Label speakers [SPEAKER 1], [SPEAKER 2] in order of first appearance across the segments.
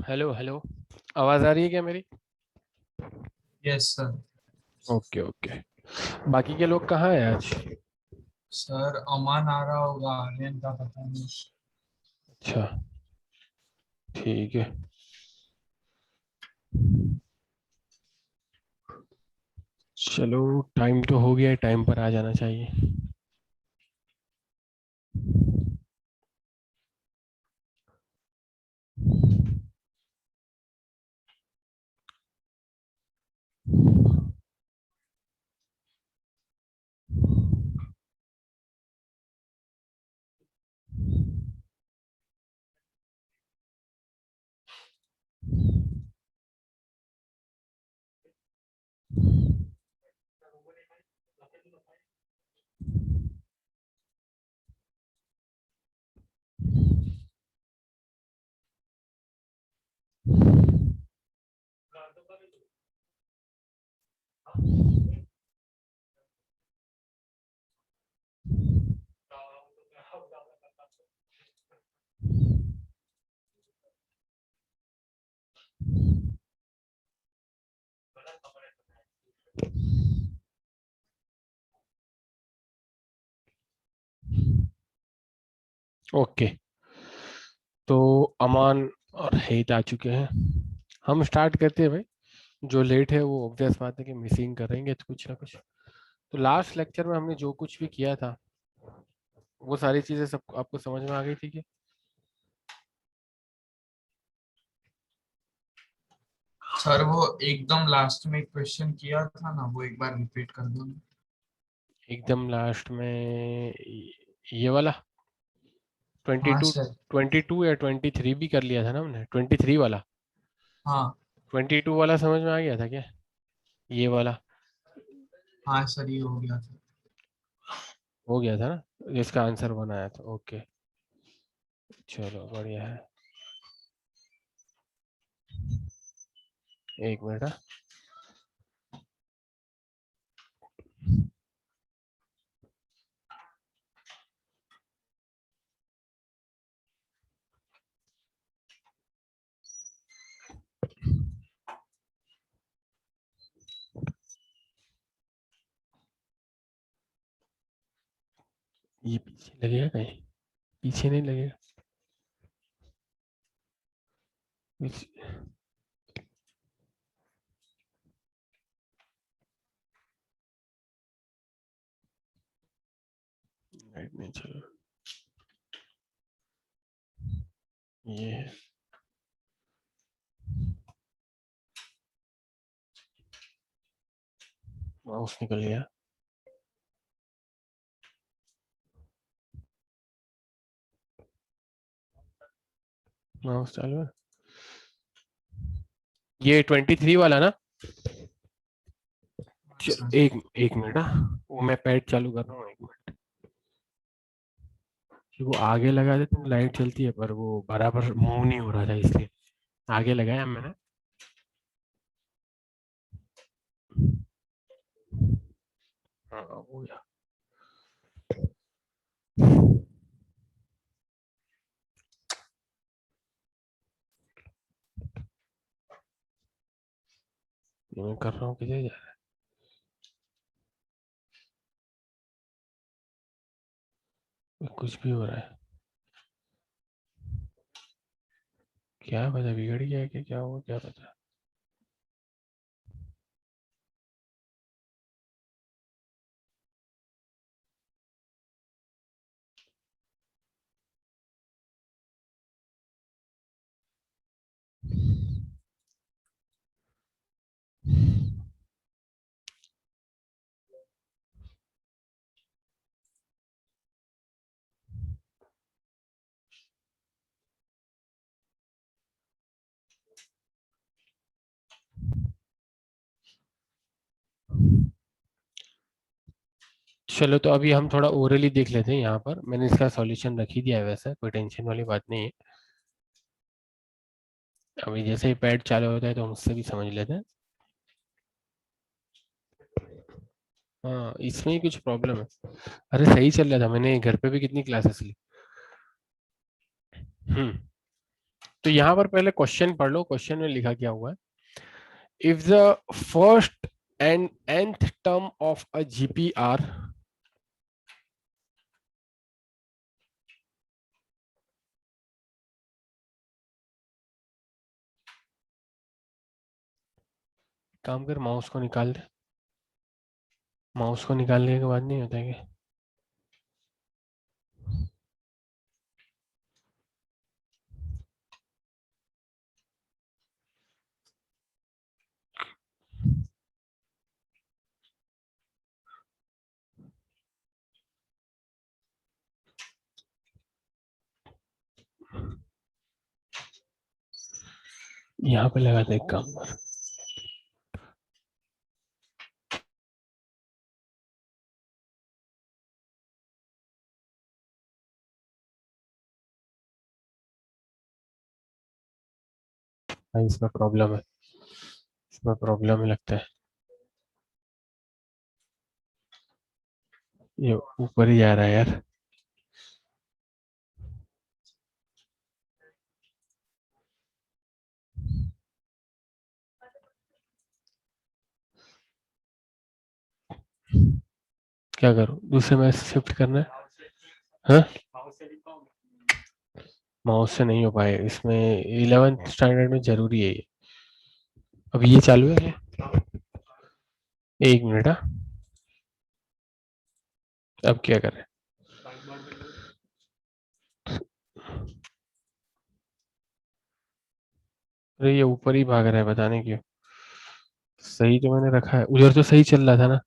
[SPEAKER 1] Hello hello. आवाज आ रही है क्या मेरी?
[SPEAKER 2] Yes sir.
[SPEAKER 1] Okay okay. बाकी के लोग कहाँ हैं आज?
[SPEAKER 2] सर अमान आ रहा होगा, आर्यन का पता नहीं।
[SPEAKER 1] अच्छा, ठीक है। चलो, टाइम तो हो गया, टाइम पर आ जाना चाहिए। ओके, तो अमान और हेत आ चुके हैं। हम स्टार्ट करते हैं भाई। जो लेट है वो ऑब्वियस बात है कि मिसिंग करेंगे तो कुछ ना कुछ। तो लास्ट लेक्चर में हमने जो कुछ भी किया था वो सारी चीजें सब आपको समझ में आ गई थी क्या?
[SPEAKER 2] सर वो एकदम लास्ट में क्वेश्चन किया था ना, वो एक बार रिपीट कर दो।
[SPEAKER 1] एकदम लास्ट में ये वाला ट्वेंटी
[SPEAKER 2] हाँ
[SPEAKER 1] टू
[SPEAKER 2] सर।
[SPEAKER 1] 22 या 23 भी कर लिया था ना हमने, 23 वाला।
[SPEAKER 2] हाँ
[SPEAKER 1] 22 वाला समझ में आ गया था क्या? ये वाला
[SPEAKER 2] हाँ सर, ये हो गया था।
[SPEAKER 1] हो गया था ना, इसका आंसर बनाया था। ओके, चलो बढ़िया है। एक मिनट हाँ। ये पीछे लगेगा कहीं? पीछे नहीं लगेगा। पीछे राइट नहीं, चलो ये है। माउस निकल गया। माउस चालू है। ये 23 वाला ना?
[SPEAKER 2] हाँ
[SPEAKER 1] चलो
[SPEAKER 2] सर।
[SPEAKER 1] एक एक मिनट हाँ, वो मैं पैड चालू कर रहा हूँ, एक मिनट। वो आगे लगा देते हैं लाइट चलती है, पर वो बराबर मूव नहीं हो रहा था इसलिए आगे लगाया मैंने। हाँ हो गया। ये मैं कर रहा हूँ किधर जा रहा है? कुछ भी हो रहा है। क्या पता बिगड़ गया है कि क्या हुआ, क्या पता। चलो, तो अभी हम थोड़ा ओरली देख लेते हैं। यहाँ पर मैंने इसका सॉल्यूशन रख ही दिया है, वैसे कोई टेंशन वाली बात नहीं है। अभी जैसे ही पैड चालू होता है तो हम उससे भी समझ लेते हैं। हाँ, इसमें ही कुछ प्रॉब्लम है। अरे सही चल रहा था, मैंने घर पे भी कितनी क्लासेस ली। हम्म। तो यहाँ पर पहले क्वेश्चन पढ़ लो, क्वेश्चन में लिखा क्या हुआ है, if the first and nth term of a GPR काम कर, माउस को निकाल दे, माउस को निकालने के बाद नहीं होता है क्या? यहाँ पे लगा दे एक काम कर, हाँ इसमें प्रॉब्लम है, इसमें प्रॉब्लम है लगता है, ये ऊपर ही जा रहा है यार। क्या करूँ, दूसरे में शिफ्ट करना है? हाँ माउस से नहीं हो पाए, इसमें 11th स्टैंडर्ड में जरूरी है ये। अब ये चालू है क्या? एक मिनट, हाँ अब क्या करें? अरे ये ऊपर ही भाग रहा है, बताने क्यों। सही तो मैंने रखा है, उधर तो सही चल रहा था ना,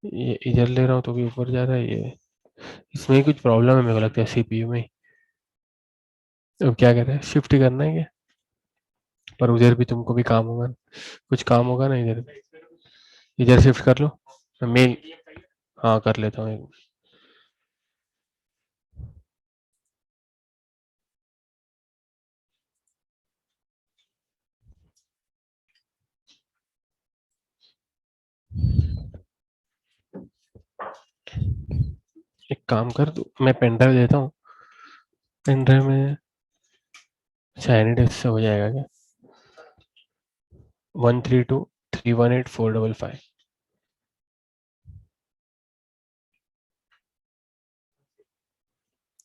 [SPEAKER 1] ये इधर ले रहा हूँ तो भी ऊपर जा रहा है ये, इसमें ही कुछ प्रॉब्लम है मेरे को लगता है, CPU में ही। अब क्या करें, शिफ्ट करना है क्या? पर उधर भी तुमको भी काम होगा, कुछ काम होगा ना इधर भी। इधर शिफ्ट कर लो, मेन, हाँ कर लेता हूँ एक काम कर, दो मैं पेन ड्राइव देता हूँ, पेन ड्राइव में शाइनी से हो जाएगा क्या? 132 318 455,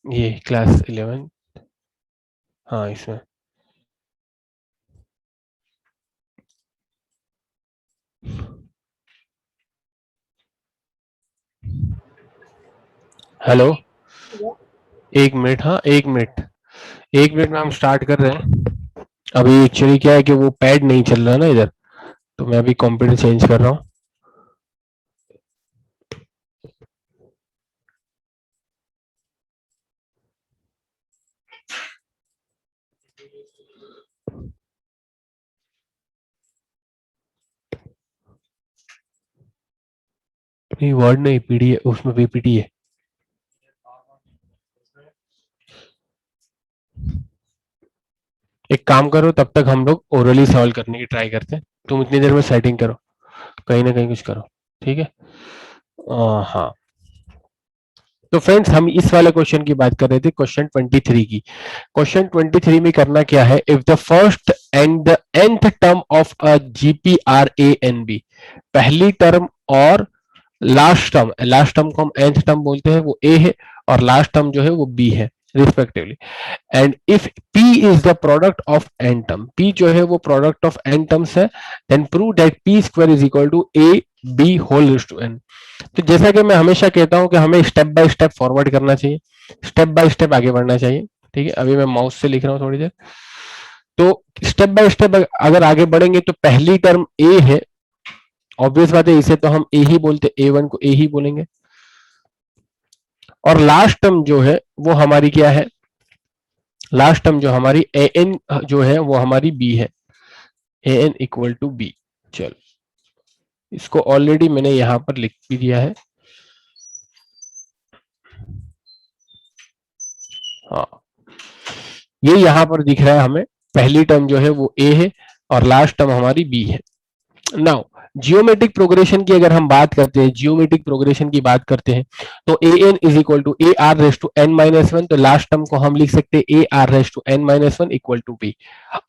[SPEAKER 1] ये क्लास 11, हाँ इसमें। हेलो, एक मिनट, हाँ एक मिनट, एक मिनट में हम स्टार्ट कर रहे हैं। अभी एक्चुअली क्या है कि वो पैड नहीं चल रहा ना इधर, तो मैं अभी कंप्यूटर चेंज कर रहा हूँ। नहीं वर्ड नहीं, PDF उसमें PPT है। एक काम करो, तब तक हम लोग ओरली सॉल्व करने की ट्राई करते हैं, तुम इतनी देर में सेटिंग करो, कहीं ना कहीं कुछ करो, ठीक है? हाँ, तो फ्रेंड्स हम इस वाले क्वेश्चन की बात कर रहे थे, क्वेश्चन 23 की। क्वेश्चन 23 में करना क्या है, if the first and the nth term of a GPR A and B, पहली टर्म और लास्ट टर्म को हम nth टर्म बोलते हैं, वो A है, और लास्ट टर्म जो है वो B है respectively. And if P is the product of n term, P जो है वो प्रोडक्ट ऑफ n टर्म्स है, then prove that P square is equal to AB whole raise to n। तो जैसा कि मैं हमेशा कहता हूं कि हमें स्टेप बाय स्टेप फॉरवर्ड करना चाहिए, स्टेप बाय स्टेप आगे बढ़ना चाहिए, ठीक है? अभी मैं माउस से लिख रहा हूं थोड़ी देर, तो स्टेप बाय स्टेप अगर आगे बढ़ेंगे तो पहली टर्म ए है, ऑब्वियस बात है, इसे तो हम ए ही बोलते, A1 को ए ही बोलेंगे, और लास्ट टर्म जो है वो हमारी क्या है, लास्ट टर्म जो हमारी AN जो है वो हमारी B है, AN इक्वल टू B। चलो इसको ऑलरेडी मैंने यहां पर लिख भी दिया है, हाँ ये यहां पर दिख रहा है हमें, पहली टर्म जो है वो A है और लास्ट टर्म हमारी B है। नाउ जियोमेट्रिक प्रोग्रेशन की अगर हम बात करते हैं, जियोमेट्रिक प्रोग्रेशन की बात करते हैं, तो A N is equal to A R raise to N minus one, तो लास्ट टर्म को हम लिख सकते हैं A R raise to N minus one equal to B.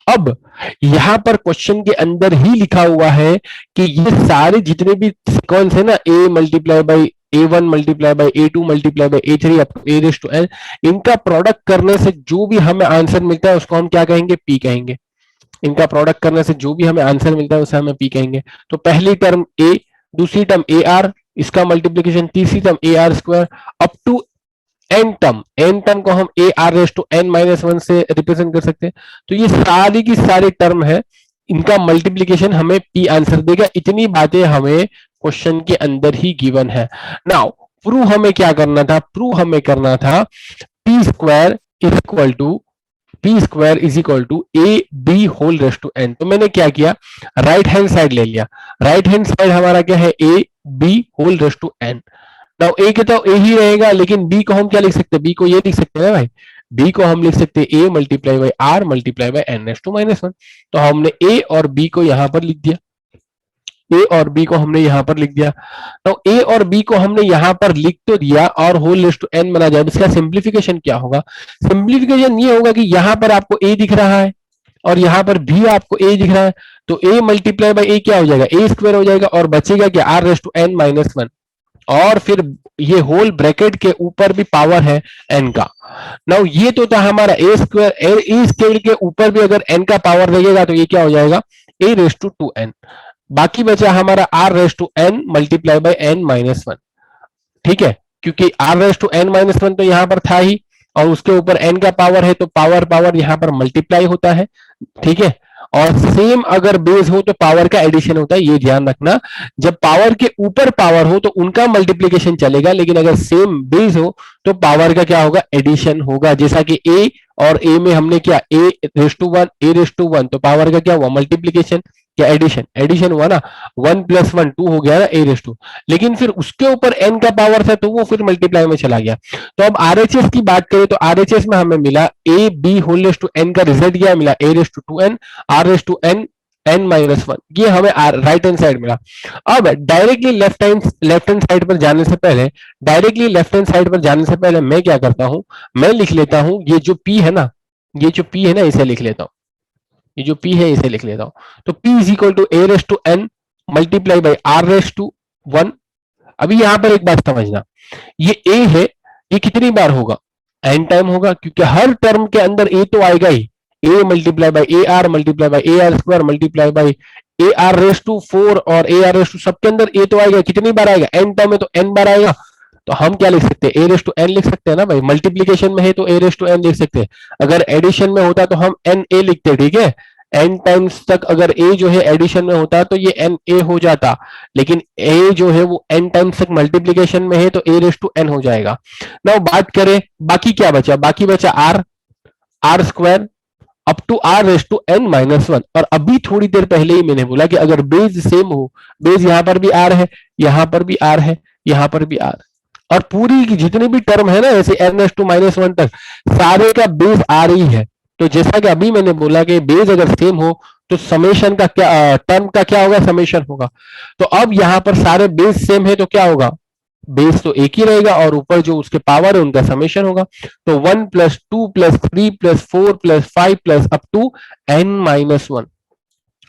[SPEAKER 1] अब यहां पर क्वेश्चन के अंदर ही लिखा हुआ है कि ये सारे जितने भी सीक्वेंस है ना, A multiply by A one multiply by A two multiply by A three up to A raise to N, इनका प्रोडक्ट करने से जो भी हमें आंसर मिलता है उसको हम क्या कहेंगे, पी कहेंगे। इनका प्रोडक्ट करने से जो भी हमें आंसर मिलता है उसे हमें पी कहेंगे। तो पहली टर्म ए, दूसरी टर्म ए आर, इसका मल्टीप्लीकेशन, तीसरी term A R square up to N term को हम A R raise to N minus one से रिप्रेजेंट कर सकते हैं। तो ये सारी की सारी टर्म है, इनका मल्टीप्लीकेशन हमें पी आंसर देगा। इतनी बातें हमें क्वेश्चन के अंदर ही गिवन है। नाउ प्रूव हमें क्या करना था, प्रूव हमें करना था P square is equal to A B whole raise to N. तो मैंने क्या किया, राइट हैंड साइड ले लिया। राइट हैंड साइड हमारा क्या है, A B whole raise to N. Now A के तो ए ही रहेगा, लेकिन बी को हम क्या लिख सकते हैं, बी को ये लिख सकते हैं भाई, बी को हम लिख सकते हैं A multiply by R multiply by N raise to minus one. तो हमने ए और बी को यहां पर लिख दिया, ए और बी को हमने यहां पर लिख दिया। तो ए और बी को हमने यहां पर लिख तो दिया और होल रेस टू एन बना जाए। इसका सिंप्लीफिकेशन क्या होगा, सिंप्लीफिकेशन ये होगा कि यहां पर आपको ए दिख रहा है और यहां पर भी आपको ए दिख रहा है, तो ए मल्टीप्लाई बाई ए क्या हो जाएगा, ए स्क्वायर हो जाएगा और बचेगा क्या, R raise to N minus one. और फिर ये होल ब्रैकेट के ऊपर भी पावर है एन का। नाउ ये तो था हमारा ए स्क्वायर, ए स्क्वायर के ऊपर भी अगर एन का पावर लगेगा तो ये क्या हो जाएगा, A raise to two N. बाकी बचा हमारा R raise to N multiply by N minus one. ठीक है, क्योंकि R raise to N minus one तो यहां पर था ही और उसके ऊपर एन का पावर है, तो पावर पावर यहां पर मल्टीप्लाई होता है। ठीक है, और सेम अगर बेस हो तो पावर का एडिशन होता है, ये ध्यान रखना। जब पावर के ऊपर पावर हो तो उनका मल्टीप्लीकेशन चलेगा, लेकिन अगर सेम बेस हो तो पावर का क्या होगा, एडिशन होगा। जैसा कि ए और ए में हमने क्या, A raise to one, A raise to one, तो पावर का क्या हुआ, मल्टीप्लीकेशन, क्या एडिशन, एडिशन हुआ ना, वन प्लस वन टू हो गया ना, ए रेस टू। लेकिन फिर उसके ऊपर एन का पावर था तो वो फिर मल्टीप्लाई में चला गया। तो अब आरएचएस की बात करें तो आरएचएस में हमें मिला A B whole raise to N का रिजल्ट क्या मिला, A raise to two N R raise to N N minus one, ये हमें राइट हैंड साइड मिला। अब डायरेक्टली लेफ्ट हैंड साइड पर जाने से पहले, डायरेक्टली लेफ्ट हैंड साइड पर जाने से पहले मैं क्या करता हूं, मैं लिख लेता हूं ये जो पी है ना, ये जो पी है ना इसे लिख लेता हूं, ये जो p है इसे लिख लेता हूं। तो p is equal to A raise to N multiply by R raise to one. अभी यहां पर एक बात समझना, ये a है, ये कितनी बार होगा, n टाइम होगा, क्योंकि हर टर्म के अंदर a तो आएगा ही। a multiply by A R multiply by A R square multiply by A R raise to four और ए आर रेस टू, सबके अंदर a तो आएगा। कितनी बार आएगा, n टर्म है तो n बार आएगा। तो हम क्या लिख सकते हैं, ए रेस टू एन लिख सकते हैं ना भाई, मल्टीप्लीकेशन में है तो ए रेस टू एन लिख सकते हैं। अगर एडिशन में होता तो हम एन ए लिखते, ठीक है, एन टाइम्स तक अगर ए जो है एडिशन में होता तो ये एन ए हो जाता, लेकिन ए जो है वो एन टाइम्स तक मल्टीप्लीकेशन में है तो ए रेस टू एन हो जाएगा। नाउ बात करें बाकी क्या बचा, बाकी बचा R, R square up to R raise to N minus one. और अभी थोड़ी देर पहले ही मैंने बोला कि अगर बेस सेम हो, बेस यहां पर भी आर है, यहां पर भी आर है, यहां पर भी आर, और पूरी की जितनी भी टर्म है ना ऐसे N S to minus one तक, सारे का बेस आर ही है। तो जैसा कि अभी मैंने बोला कि बेस अगर सेम हो तो समेशन का क्या, टर्म का क्या होगा, समेशन होगा। तो अब यहां पर सारे बेस सेम है तो क्या होगा, बेस तो एक ही रहेगा और ऊपर जो उसके पावर है उनका समेशन होगा। तो one plus two plus three plus four plus five plus up to N minus one,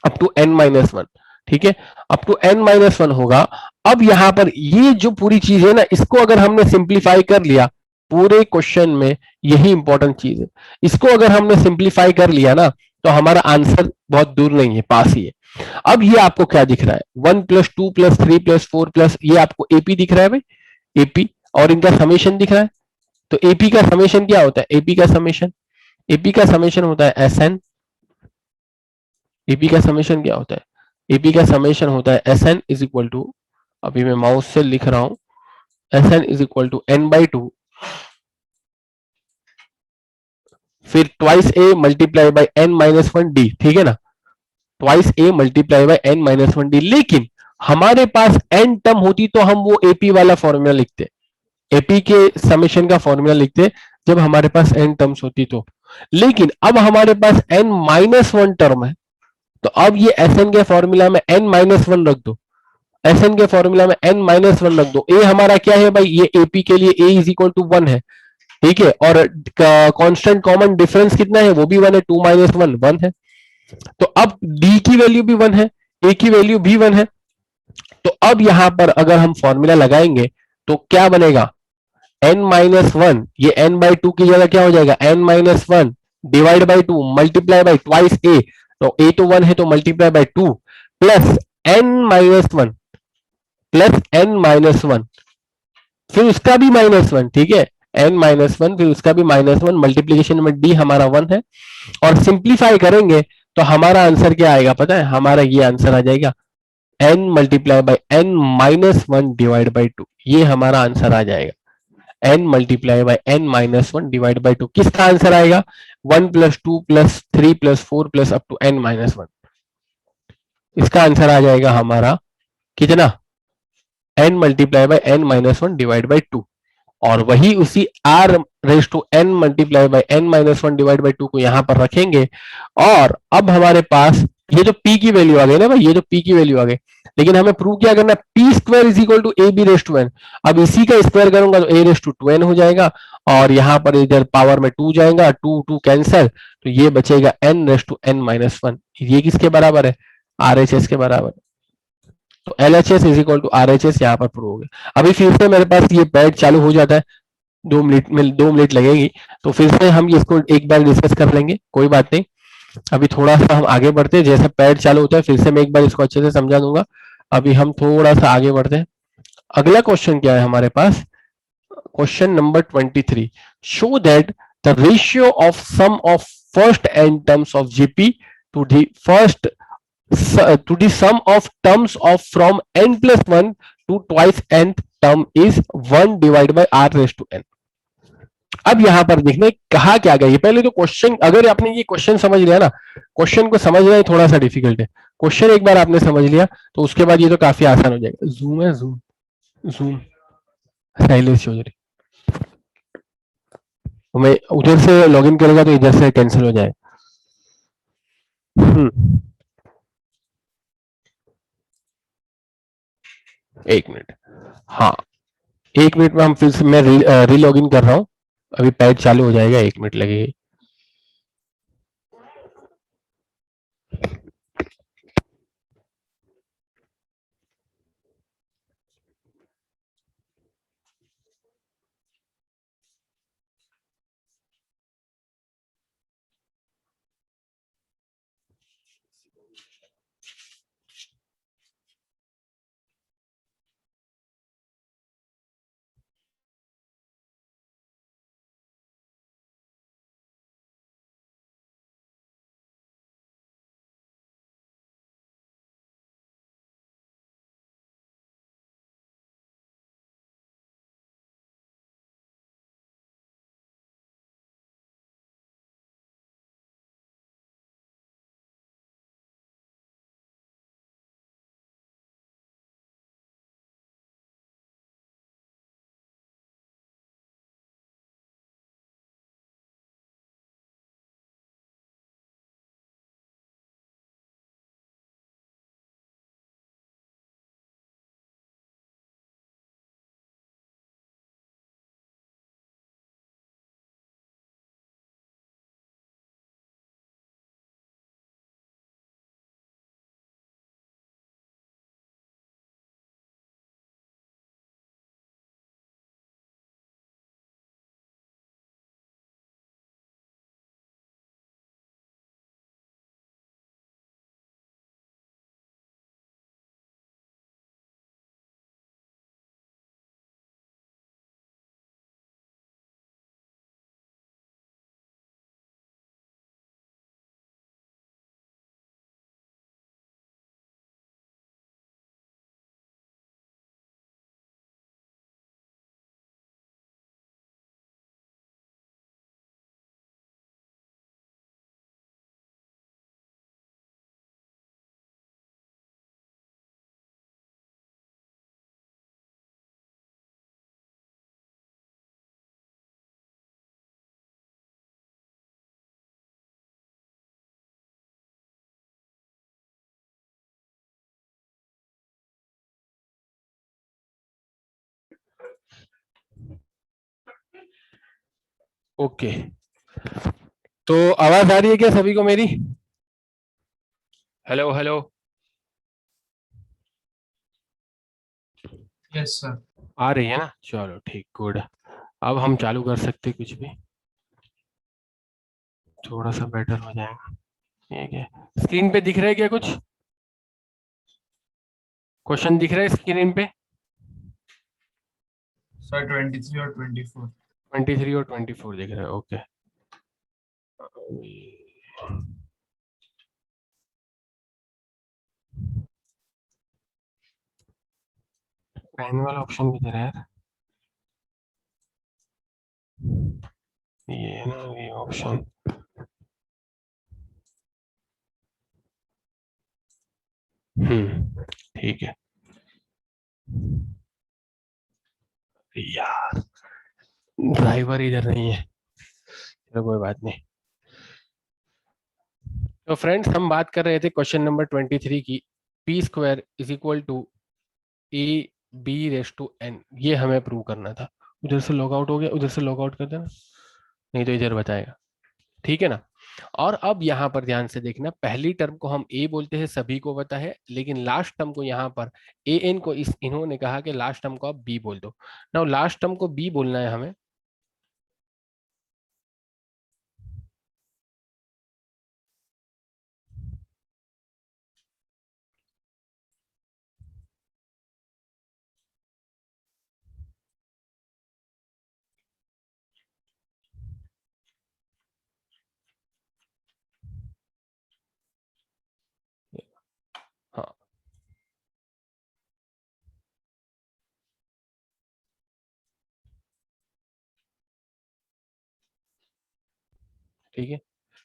[SPEAKER 1] up to N minus one. ठीक है, up to N minus one होगा। अब यहां पर ये जो पूरी चीज है ना, इसको अगर हमने सिंप्लीफाई कर लिया, पूरे क्वेश्चन में यही इंपॉर्टेंट चीज है, इसको अगर हमने सिंप्लीफाई कर लिया ना तो हमारा आंसर बहुत दूर नहीं है, पास ही है। अब ये आपको क्या दिख रहा है, one plus two plus three plus four plus, ये आपको एपी दिख रहा है भाई, एपी, और इनका समेशन दिख रहा है। तो एपी का समेशन क्या होता है, एपी का समेशन, एपी का समेशन होता है एस एन। एपी का समेशन क्या होता है, एपी का समेशन होता है S N is equal to, अभी मैं माउस से लिख रहा हूं, S N is equal to N by two, फिर twice A multiply by N minus one D. ठीक है ना, twice A multiply by N minus one D. लेकिन हमारे पास एन टर्म होती तो हम वो एपी वाला फॉर्मूला लिखते, एपी के समेशन का फॉर्मूला लिखते जब हमारे पास एन टर्म्स होती तो। लेकिन अब हमारे पास एन माइनस वन टर्म है, तो अब ये एस एन के फॉर्मूला में एन माइनस वन रख दो, एस एन के फॉर्मूला में n माइनस वन रख दो। ए हमारा क्या है भाई, ये एपी के लिए ए इज इक्वल टू वन है, ठीक है, और कांस्टेंट कॉमन डिफरेंस कितना है, वो भी वन है, टू माइनस वन वन है। तो अब डी की वैल्यू भी वन है, ए की वैल्यू भी वन है। तो अब यहां पर अगर हम फॉर्मूला लगाएंगे तो क्या बनेगा, एन माइनस वन, ये एन बाई टू की जगह क्या हो जाएगा, N minus one divide by two multiply by twice A, तो ए तो वन है तो multiply by two, plus N minus one, plus N minus one, फिर उसका भी माइनस वन, ठीक है, एन माइनस वन फिर उसका भी माइनस वन, मल्टीप्लीकेशन में डी हमारा वन है, और सिंप्लीफाई करेंगे तो हमारा आंसर क्या आएगा पता है, हमारा ये आंसर आ जाएगा N multiply by N minus one divide by two, ये हमारा आंसर आ जाएगा N multiply by N minus one divide by two. किसका आंसर आएगा, one plus two plus three plus four plus up to N minus one, इसका answer आ जाएगा हमारा कितना, N multiply by N minus one divide by two. और वही उसी R raise to N multiply by N minus one divide by to को यहां पर रखेंगे, और अब हमारे पास ये जो पी की वैल्यू आ गई ना भाई, ये जो पी की वैल्यू आ गई, लेकिन हमें प्रूव क्या करना है, P square is equal to A B raise to N. अब इसी का स्क्वायर करूंगा तो A raise to two N हो जाएगा, और यहां पर इधर पावर में टू जाएगा, टू टू कैंसल, तो ये बचेगा N raise to N minus one. ये किसके बराबर है, आर एच एस के बराबर। तो L H S is equal to R H S यहाँ पर प्रूव हो गया। अभी फिर से मेरे पास ये पैड चालू हो जाता है, 2 मिनट में 2 मिनट लगेगी, तो फिर से हम इसको एक बार डिस्कस कर लेंगे, कोई बात नहीं। अभी थोड़ा सा हम आगे बढ़ते हैं, जैसे पैड चालू होता है फिर से मैं एक बार इसको अच्छे से समझा दूंगा। अभी हम थोड़ा सा आगे बढ़ते हैं। अगला क्वेश्चन क्या है हमारे पास, question number 23, show that the ratio of sum of first N terms of GP to the first to the sum of terms of from n plus 1 to twice nth term is 1 divided by r raised to n। अब यहां पर देखने कहा क्या गया, ये पहले तो क्वेश्चन, अगर आपने ये क्वेश्चन समझ लिया ना, क्वेश्चन को समझना ही थोड़ा सा डिफिकल्ट है, क्वेश्चन एक बार आपने समझ लिया तो उसके बाद ये तो काफी आसान हो जाएगा। जूम है, जूम, जूम, शैलेश चौधरी, तो मैं उधर से लॉगिन करेगा तो इधर से कैंसिल हो जाए। एक मिनट, हाँ, एक मिनट में हम फिर से मैं री लॉगिन कर रहा हूँ, अभी पैड चालू हो जाएगा, एक मिनट लगेगी। ओके, तो आवाज आ रही है क्या सभी को मेरी? Hello hello.
[SPEAKER 2] Yes sir.
[SPEAKER 1] आ रही है ना, चलो ठीक, गुड। अब हम चालू कर सकते कुछ भी, थोड़ा सा बेटर हो जाएगा। ठीक है, स्क्रीन पे दिख रहा है क्या कुछ? क्वेश्चन दिख रहा है स्क्रीन पे?
[SPEAKER 2] सर 23 और 24।
[SPEAKER 1] 23 और 24 दिख रहा है, ओके। पेन वाला ऑप्शन किधर है यार? ये है ना, ये ऑप्शन। ठीक है यार, ड्राइवर इधर नहीं है, चलो कोई बात नहीं। तो फ्रेंड्स, हम बात कर रहे थे क्वेश्चन नंबर 23 की। P square is equal to A B raise to N, ये हमें प्रूव करना था। उधर से लॉग आउट हो गया, उधर से लॉग आउट कर देना, नहीं तो इधर बताएगा। ठीक है ना? और अब यहाँ पर ध्यान से देखना, पहली टर्म को हम ए बोलते हैं, सभी को पता है, लेकिन लास्ट टर्म को यहाँ पर ए एन को इन्होंने कहा कि लास्ट टर्म को आप बी बोल दो। नाउ लास्ट टर्म को बी बोलना है हमें। हाँ, ठीक है।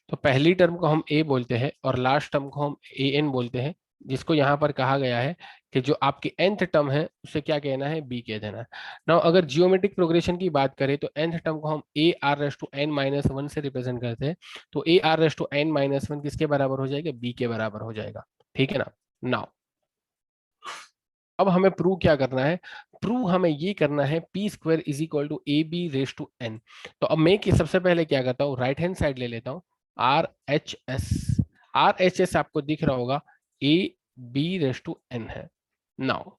[SPEAKER 1] तो पहली टर्म को हम ए बोलते हैं और लास्ट टर्म को हम ए एन बोलते हैं, जिसको यहाँ पर कहा गया है कि जो आपकी nth टर्म है उसे क्या कहना है, बी कह देना है। नाउ अगर जियोमेट्रिक प्रोग्रेशन की बात करें तो nth टर्म को हम A R raise to N minus one से रिप्रेजेंट करते हैं, तो A R raise to N minus one किसके बराबर हो जाएगा, बी के बराबर हो जाएगा। ठीक है ना? नाउ अब हमें प्रूव क्या करना है, प्रूव हमें ये करना है P square is equal to A B raise to N. तो अब मैं सबसे पहले क्या करता हूँ, राइट हैंड साइड ले लेता हूँ, R H S. R H S आपको दिख रहा होगा, A B raise to N है। नाउ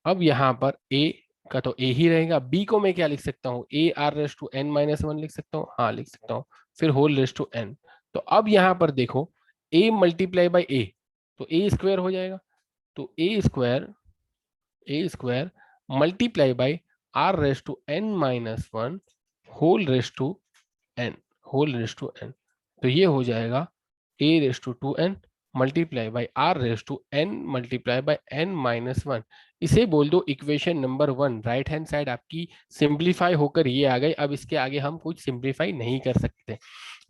[SPEAKER 1] अब यहाँ पर ए का तो ए ही रहेगा, बी को मैं क्या लिख सकता हूँ, A R raise to N minus one लिख सकता हूँ, हाँ लिख सकता हूँ, फिर होल रेस टू एन। तो अब यहाँ पर देखो, ए मल्टीप्लाई बाई ए, तो ए स्क्वायर हो जाएगा, तो A square multiply by R raise to N minus one whole raise to N, whole raise to N. तो ये हो जाएगा A raise to two N multiply by R raise to N multiply by N minus one. इसे बोल दो equation number one. Right hand side आपकी simplify होकर ये आ गई, अब इसके आगे हम कुछ सिंप्लीफाई नहीं कर सकते।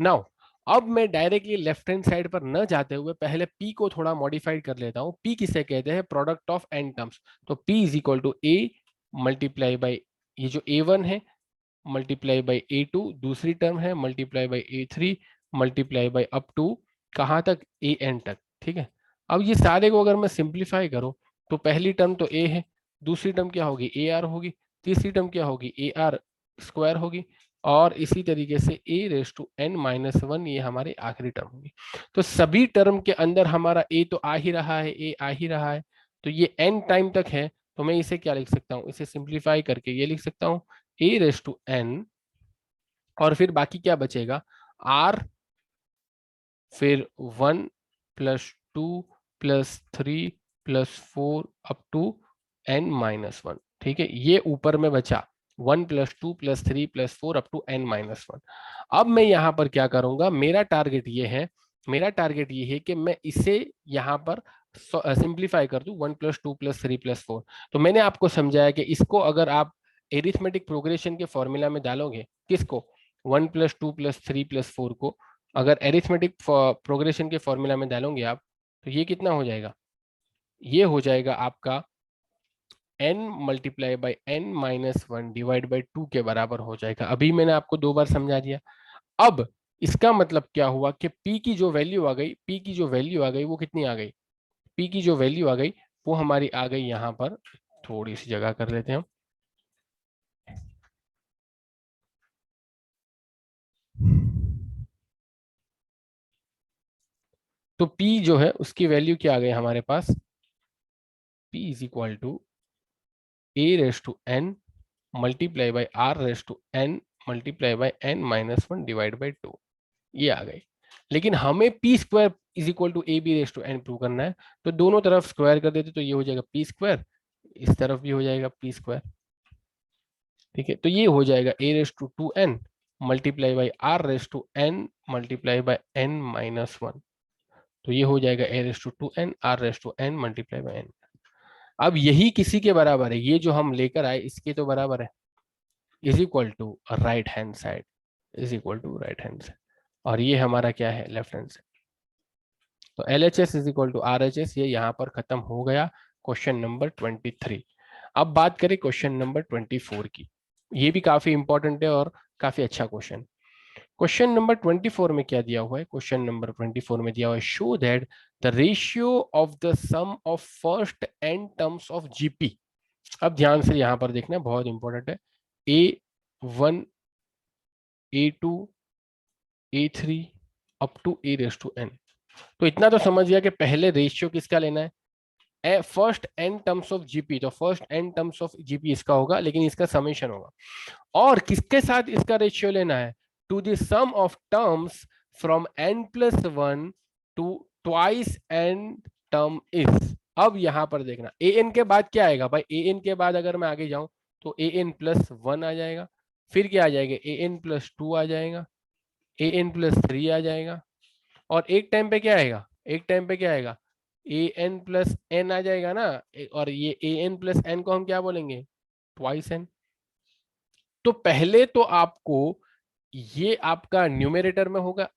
[SPEAKER 1] नाउ अब मैं डायरेक्टली लेफ्ट हैंड साइड पर न जाते हुए पहले पी को थोड़ा मॉडिफाइड कर लेता हूं। पी किसे कहते हैं, प्रोडक्ट ऑफ एन टर्म्स। तो P is equal to A multiply by ये जो ए वन है मल्टीप्लाई बाई ए टू, दूसरी टर्म है multiply by A three multiply by up to कहाँ तक, ए एन तक। ठीक है, अब ये सारे को अगर मैं सिंप्लीफाई करूं तो पहली टर्म तो ए है, दूसरी टर्म क्या होगी, ए आर होगी, तीसरी टर्म क्या होगी, ए आर स्क्वायर होगी, और इसी तरीके से A raise to N minus one ये हमारी आखिरी टर्म होगी। तो सभी टर्म के अंदर हमारा ए तो आ ही रहा है, ए आ ही रहा है, तो ये एन टाइम तक है। तो मैं इसे क्या लिख सकता हूँ, इसे सिंप्लीफाई करके ये लिख सकता हूँ ए रेस टू एन, और फिर बाकी क्या बचेगा, आर, फिर one plus two plus three plus four up to N minus one. ठीक है, ये ऊपर में बचा one plus two plus three plus four up to N minus one. अब मैं यहाँ पर क्या करूंगा, मेरा टारगेट ये है, मेरा टारगेट ये है कि मैं इसे यहाँ पर सिंप्लीफाई कर दूं, one plus two plus three plus four. तो मैंने आपको समझाया कि इसको अगर आप एरिथमेटिक प्रोग्रेशन के फॉर्मूला में डालोगे, किसको, one plus two plus three plus four को अगर एरिथमेटिक प्रोग्रेशन के फॉर्मूला में डालोगे आप, तो ये कितना हो जाएगा, ये हो जाएगा आपका n multiply by n minus one divide by to के बराबर हो जाएगा। अभी मैंने आपको दो बार समझा दिया। अब इसका मतलब क्या हुआ कि p की जो वैल्यू आ गई, p की जो वैल्यू आ गई वो कितनी आ गई, p की जो वैल्यू आ गई वो हमारी आ गई यहाँ पर, थोड़ी सी जगह कर लेते हैं हम, तो P जो है उसकी वैल्यू क्या आ गई हमारे पास, P is equal to a raise to n multiply by r raise to n multiply by n-1 divide by 2, ये आ गई। लेकिन हमें P square is equal to A B raise to N prove करना है, तो दोनों तरफ स्क्वायर कर देते तो ये हो जाएगा पी स्क्वायर, इस तरफ भी हो जाएगा पी स्क्वायर। ठीक है, तो ये हो जाएगा A raise to 2n multiply by R raise to n multiply by n-1, तो ये हो जाएगा A raise to 2n R raise to n multiply by n। अब यही किसी के बराबर है, ये जो हम लेकर आए इसके तो बराबर है, is equal to right hand side, is equal to right hand side, और ये हमारा क्या है, लेफ्ट हैंड साइड। तो L H S is equal to R H S, ये यहाँ पर खत्म हो गया क्वेश्चन नंबर 23। अब बात करें क्वेश्चन नंबर 24 की, ये भी काफी इंपॉर्टेंट है और काफी अच्छा क्वेश्चन। क्वेश्चन नंबर 24 में क्या दिया हुआ है, क्वेश्चन नंबर 24 में दिया हुआ है, show that the ratio of the sum of first N terms of GP. अब ध्यान से यहाँ पर देखना, बहुत इंपॉर्टेंट है, A1 A2 A3 up to A raise to n। तो इतना तो समझ गया कि पहले रेशियो किसका लेना है, first N terms of GP, तो first N terms of GP इसका होगा, लेकिन इसका समेशन होगा। और किसके साथ इसका रेशियो लेना है, to the sum of terms from n+1 to twice N term is. अब यहां पर देखना ए एन के बाद क्या आएगा भाई, ए एन के बाद अगर मैं आगे जाऊं तो an+1 आ जाएगा, फिर क्या आ जाएगा, an+2 आ जाएगा, an+3 आ जाएगा, और एक टाइम पे क्या आएगा, एक टाइम पे क्या आएगा, an+n आ जाएगा ना, और ये an+n को हम क्या बोलेंगे, ट्वाइस एन। तो पहले तो आपको ये आपका न्यूमरेटर में होगा,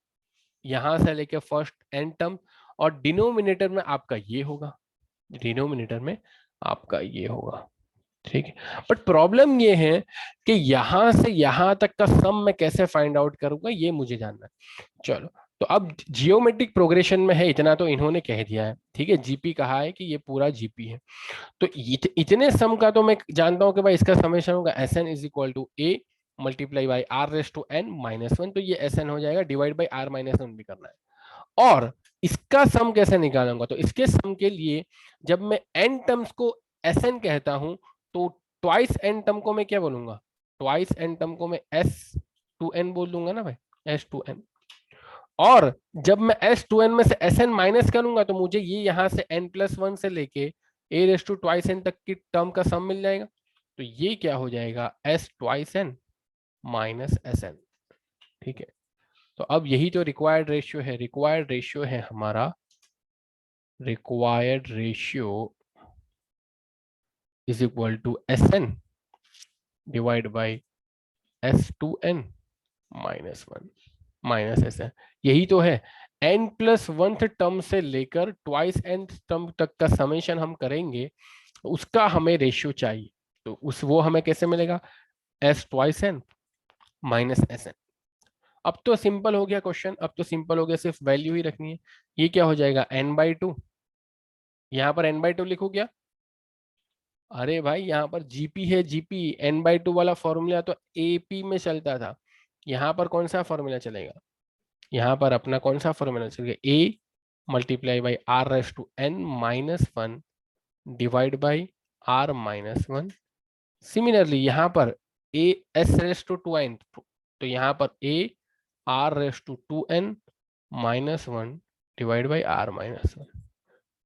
[SPEAKER 1] यहां से लेके फर्स्ट एन टर्म, और डिनोमिनेटर में आपका ये होगा, डिनोमिनेटर में आपका ये होगा। ठीक है, बट प्रॉब्लम ये है कि यहां से यहां तक का सम मैं कैसे फाइंड आउट करूंगा, ये मुझे जानना है। चलो, तो अब जियोमेट्रिक प्रोग्रेशन में है, इतना तो इन्होंने कह दिया है, ठीक है, जीपी कहा है कि ये पूरा जीपी है। तो इतने सम का तो मैं जानता हूं कि भाई इसका समेशन होगा S N is equal to A multiply by R raise to n-1, तो ये एस एन हो जाएगा, डिवाइड बाई r-1 भी करना है। और इसका सम कैसे निकालूंगा, तो इसके सम के लिए जब मैं n टर्म्स को एस एन कहता हूं, तो ट्वाइस एन टर्म को मैं क्या बोलूंगा, ट्वाइस एन टर्म को मैं s2n बोल दूंगा ना भाई, s2n। और जब मैं s2n में से sn माइनस करूंगा तो मुझे ये यहां से n+1 से लेके a raise to twice N तक की टर्म का सम मिल जाएगा, तो ये क्या हो जाएगा, s twice N minus sn। ठीक है, तो अब यही तो रिक्वायर्ड रेशियो है, रिक्वायर्ड रेशियो है हमारा, required ratio is equal to sn divide by s2n minus 1 minus sn, यही तो है। n+1 टर्म से लेकर ट्वाइस n टर्म तक का समेशन हम करेंगे, उसका हमें रेशियो चाहिए, तो उस वो हमें कैसे मिलेगा, s twice n minus sn। अब तो सिंपल हो गया क्वेश्चन, अब तो सिंपल हो गया, सिर्फ वैल्यू ही रखनी है। ये क्या हो जाएगा, n/2, यहाँ पर n/2 लिखू क्या, अरे भाई यहाँ पर जीपी है, जीपी n/2 वाला फॉर्मूला तो एपी में चलता था, यहाँ पर कौन सा फॉर्मूला चलेगा, यहाँ पर अपना कौन सा फॉर्मूला चलेगा, A multiply by R raise to n-1 divide by r-1। Similarly यहाँ पर A S race to 2n, तो यहाँ पर A R raise to 2n-1 divide by r-1,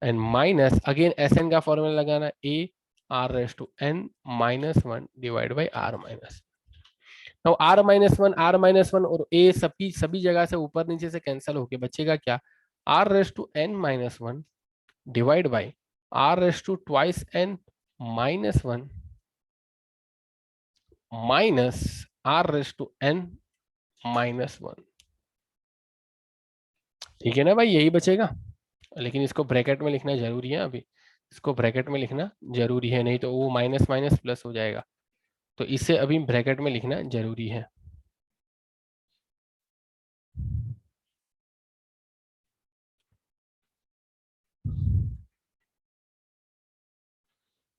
[SPEAKER 1] and minus again S N का फॉर्मूला लगाना, A R raise to n-1 divide by r-। तो r-1 और a सभी जगह से ऊपर नीचे से कैंसिल होके बचेगा क्या, r raise to n-1 divide by r raise to twice n-1 minus r raise to n-1। ठीक है ना भाई, यही बचेगा, लेकिन इसको ब्रैकेट में लिखना जरूरी है, अभी इसको ब्रैकेट में लिखना जरूरी है, नहीं तो वो माइनस माइनस प्लस हो जाएगा, तो इसे अभी ब्रैकेट में लिखना जरूरी है।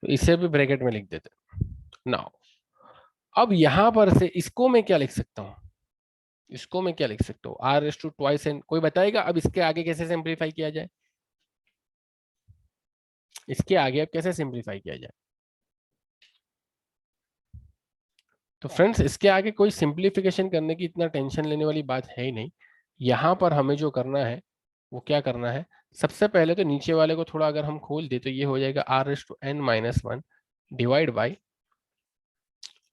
[SPEAKER 1] तो इसे भी ब्रैकेट में लिख देते। नाउ अब यहां पर से इसको मैं क्या लिख सकता हूं, इसको मैं क्या लिख सकता हूँ, R raise to twice N. कोई बताएगा अब इसके आगे कैसे सिंप्लीफाई किया जाए, इसके आगे अब कैसे सिंप्लीफाई किया जाए? तो फ्रेंड्स इसके आगे कोई सिंप्लीफिकेशन करने की इतना टेंशन लेने वाली बात है ही नहीं। यहाँ पर हमें जो करना है वो क्या करना है, सबसे पहले तो नीचे वाले को थोड़ा अगर हम खोल दे तो ये हो जाएगा R raise to N minus one divide by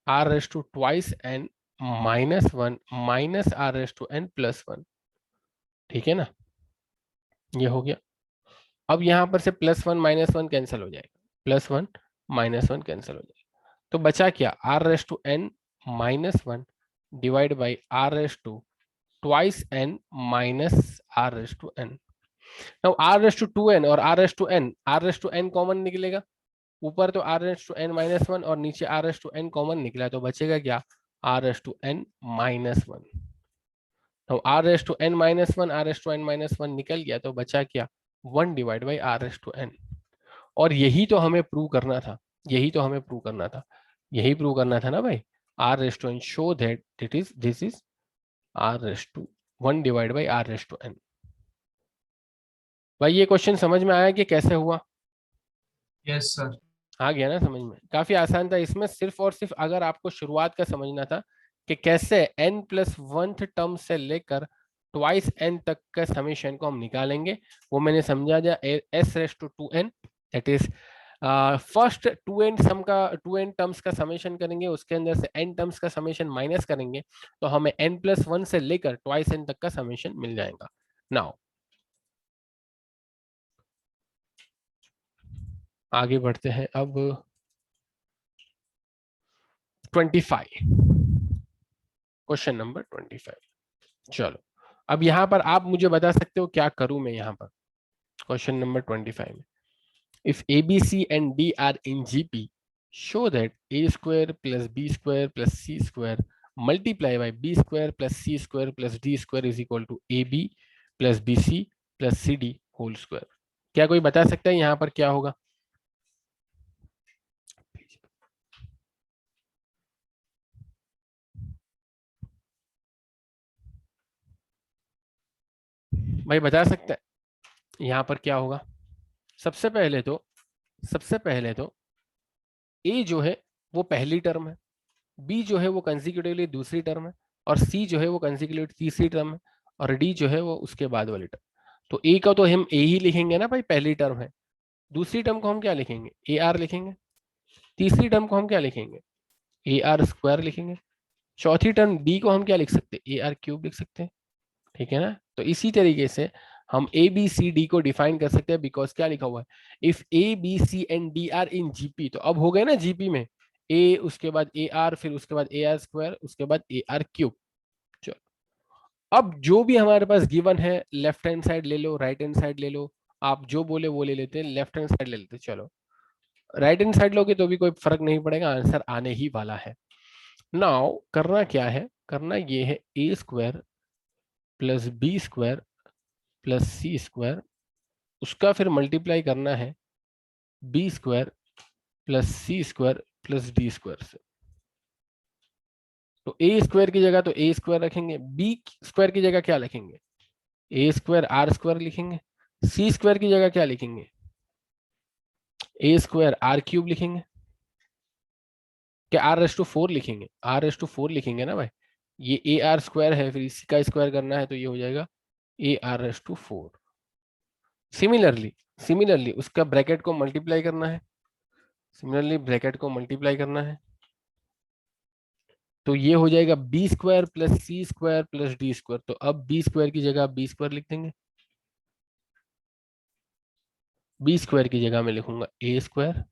[SPEAKER 1] R raise to twice N minus one minus R raise to N plus one. ठीक है ना, ये हो गया। अब यहाँ पर से plus one minus one cancel हो जाएगा, plus one minus one cancel हो जाएगा, तो बचा क्या, R raise to N minus one divide by R raise to twice N minus R raise to N. Now R raise to two N और R raise to N, R raise to N common निकलेगा, ऊपर तो R raise to N minus one और नीचे R raise to N common निकला, तो बचेगा क्या, R raise to N minus one. तो R raise to N minus one, R raise to N minus one निकल गया, तो बचा क्या, one divide by R raise to N. और यही तो हमें प्रूव करना था, यही तो हमें प्रूव करना था, यही प्रूव करना था ना भाई, R raise to N show that this is R raise to one divide by R raise to N. भाई ये क्वेश्चन समझ में आया कि कैसे हुआ?
[SPEAKER 2] Yes sir.
[SPEAKER 1] आ गया ना समझ में, काफी आसान था। इसमें सिर्फ और सिर्फ अगर आपको शुरुआत का समझना था कि कैसे n प्लस वंथ टर्म से लेकर ट्वाइस n तक का समेशन को हम निकालेंगे, वो मैंने समझा दिया। s raise to two N, that is first two N sum का, टू एन टर्म्स का समेशन करेंगे, उसके अंदर से n टर्म्स का समेशन माइनस करेंगे, तो हमें n प्लस वन से लेकर ट्वाइस n तक का समेशन मिल जाएगा। नाउ आगे बढ़ते हैं अब 25, क्वेश्चन नंबर 25। चलो अब यहाँ पर आप मुझे बता सकते हो क्या करूं मैं यहाँ पर क्वेश्चन नंबर 25 में, if A B C and D are in GP show that A square plus B square plus C square multiply by B square plus C square plus D square is equal to A B plus B C plus C D whole square. क्या कोई बता सकता है यहाँ पर क्या होगा? भाई बता सकता है यहाँ पर क्या होगा? सबसे पहले तो, सबसे पहले तो ए जो है वो पहली टर्म है, बी जो है वो कंसेक्यूटिवली दूसरी टर्म है, और सी जो है वो कंसेक्यूटिवली तीसरी टर्म है, और डी जो है वो उसके बाद वाली टर्म। तो ए का तो हम ए ही लिखेंगे ना भाई, पहली टर्म है। दूसरी टर्म को हम क्या लिखेंगे, ए आर लिखेंगे। तीसरी टर्म को हम क्या लिखेंगे, ए आर स्क्वायर लिखेंगे। चौथी टर्म डी को हम क्या लिख सकते हैं, ए आर क्यूब लिख सकते हैं। ठीक है ना, तो इसी तरीके से हम ए बी सी डी को डिफाइन कर सकते हैं, बिकॉज क्या लिखा हुआ है, if A B C and D are in GP, तो अब हो गए ना जीपी में ए, उसके बाद ए आर, फिर उसके बाद ए आर स्क्वायर, उसके बाद ए आर क्यूब। चलो अब जो भी हमारे पास गिवन है, लेफ्ट हैंड साइड ले लो, राइट हैंड साइड ले लो, आप जो बोले वो ले लेते हैं, लेफ्ट हैंड साइड ले लेते हैं। चलो राइट हैंड साइड लोगे तो भी कोई फर्क नहीं पड़ेगा, आंसर आने ही वाला है। नाउ करना क्या है, करना ये है A square plus B square plus C square, उसका फिर मल्टीप्लाई करना है B square plus C square plus D square से। तो ए स्क्वायर की जगह तो ए स्क्वायर रखेंगे, बी स्क्वायर की जगह क्या लिखेंगे, ए स्क्वायर आर स्क्वायर लिखेंगे, सी स्क्वायर की जगह क्या लिखेंगे, ए स्क्वायर आर क्यूब लिखेंगे। क्या आर रेस टू फोर लिखेंगे, आर रेस टू फोर लिखेंगे ना भाई, ये ए आर स्क्वायर है, फिर इसी का स्क्वायर करना है, तो ये हो जाएगा A R raise to four. Similarly, similarly उसका ब्रैकेट को मल्टीप्लाई करना है, सिमिलरली ब्रैकेट को मल्टीप्लाई करना है, तो ये हो जाएगा B square plus C square plus D square. तो अब बी स्क्वायर की जगह बी स्क्वायर लिख देंगे, बी स्क्वायर की जगह मैं लिखूंगा A square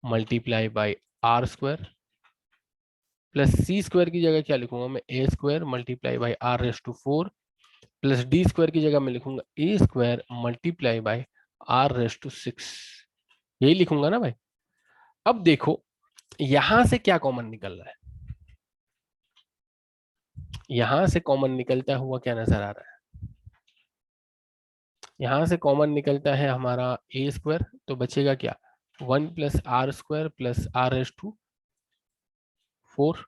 [SPEAKER 1] multiply by R square, plus C square की जगह क्या लिखूंगा मैं, A square multiply by R raise to four, plus D square की जगह मैं लिखूंगा A square multiply by R raise to six. यही लिखूंगा ना भाई। अब देखो यहां से क्या कॉमन निकल रहा है, यहां से कॉमन निकलता हुआ क्या नजर आ रहा है, यहां से कॉमन निकलता है हमारा ए स्क्वायर, तो बचेगा क्या, one plus R square plus R raise to four,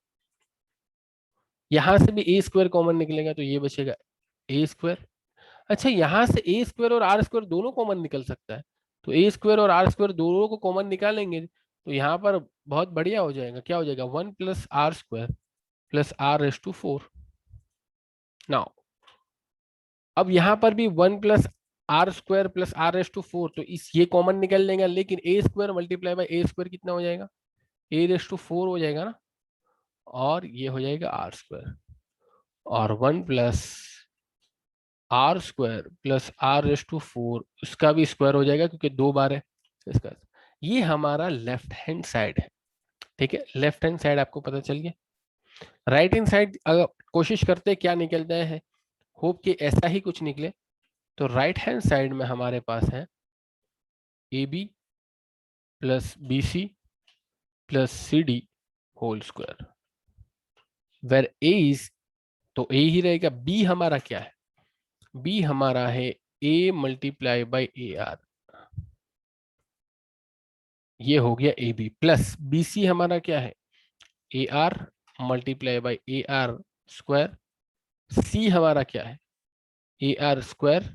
[SPEAKER 1] यहां से भी ए स्क्वायर कॉमन निकलेगा तो ये बचेगा ए स्क्वायर। अच्छा, यहां से ए स्क्वायर और आर स्क्वायर दोनों कॉमन निकल सकता है, तो ए स्क्वायर और आर स्क्वायर दोनों को कॉमन निकालेंगे तो यहाँ पर बहुत बढ़िया हो जाएगा। क्या हो जाएगा, 1 + r² + r⁴। नाउ अब यहाँ पर भी 1 + r² + r⁴, तो इस ये कॉमन निकल लेगा, लेकिन A square multiply by A square कितना हो जाएगा, a⁴ हो जाएगा ना, और ये हो जाएगा r², और 1 + r² + r⁴ इसका भी स्क्वायर हो जाएगा क्योंकि 2 बार है इसका। ये हमारा लेफ्ट हैंड साइड है। ठीक है, लेफ्ट हैंड साइड आपको पता चल गया। राइट हैंड साइड अगर कोशिश करते क्या निकलता है, होप कि ऐसा ही कुछ निकले। तो राइट हैंड साइड में हमारे पास है AB + BC + CD whole square, where A is, तो A ही रहेगा। B हमारा क्या है, B हमारा है A × AR, ये हो गया AB, प्लस BC हमारा क्या है AR × AR², C हमारा क्या है AR²,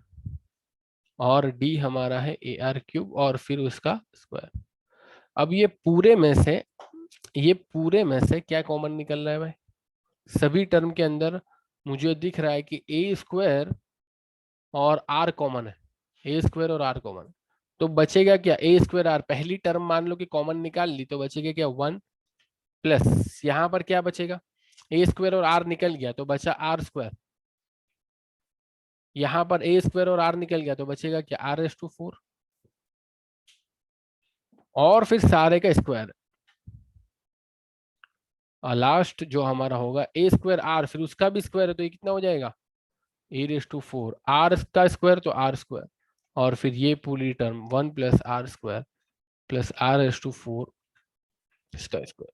[SPEAKER 1] और D हमारा है AR³ और फिर उसका स्क्वायर। अब ये पूरे में से क्या कॉमन निकल रहा है भाई, सभी टर्म के अंदर मुझे दिख रहा है कि A² और R कॉमन है, A² और R कॉमन। तो बचेगा क्या, A² R, पहली टर्म मान लो कि कॉमन निकाल ली तो बचेगा क्या 1 प्लस यहाँ पर क्या बचेगा, A² और R निकल गया तो बचा R², यहाँ पर A² और R निकल गया तो बचेगा क्या r⁴, और फिर सारे का स्क्वायर, और लास्ट जो हमारा होगा A² R, फिर उसका भी स्क्वायर है तो ये कितना हो जाएगा a⁴, R का स्क्वायर तो r², और फिर ये पूरी टर्म 1 + r² + r⁴ इसका स्क्वायर।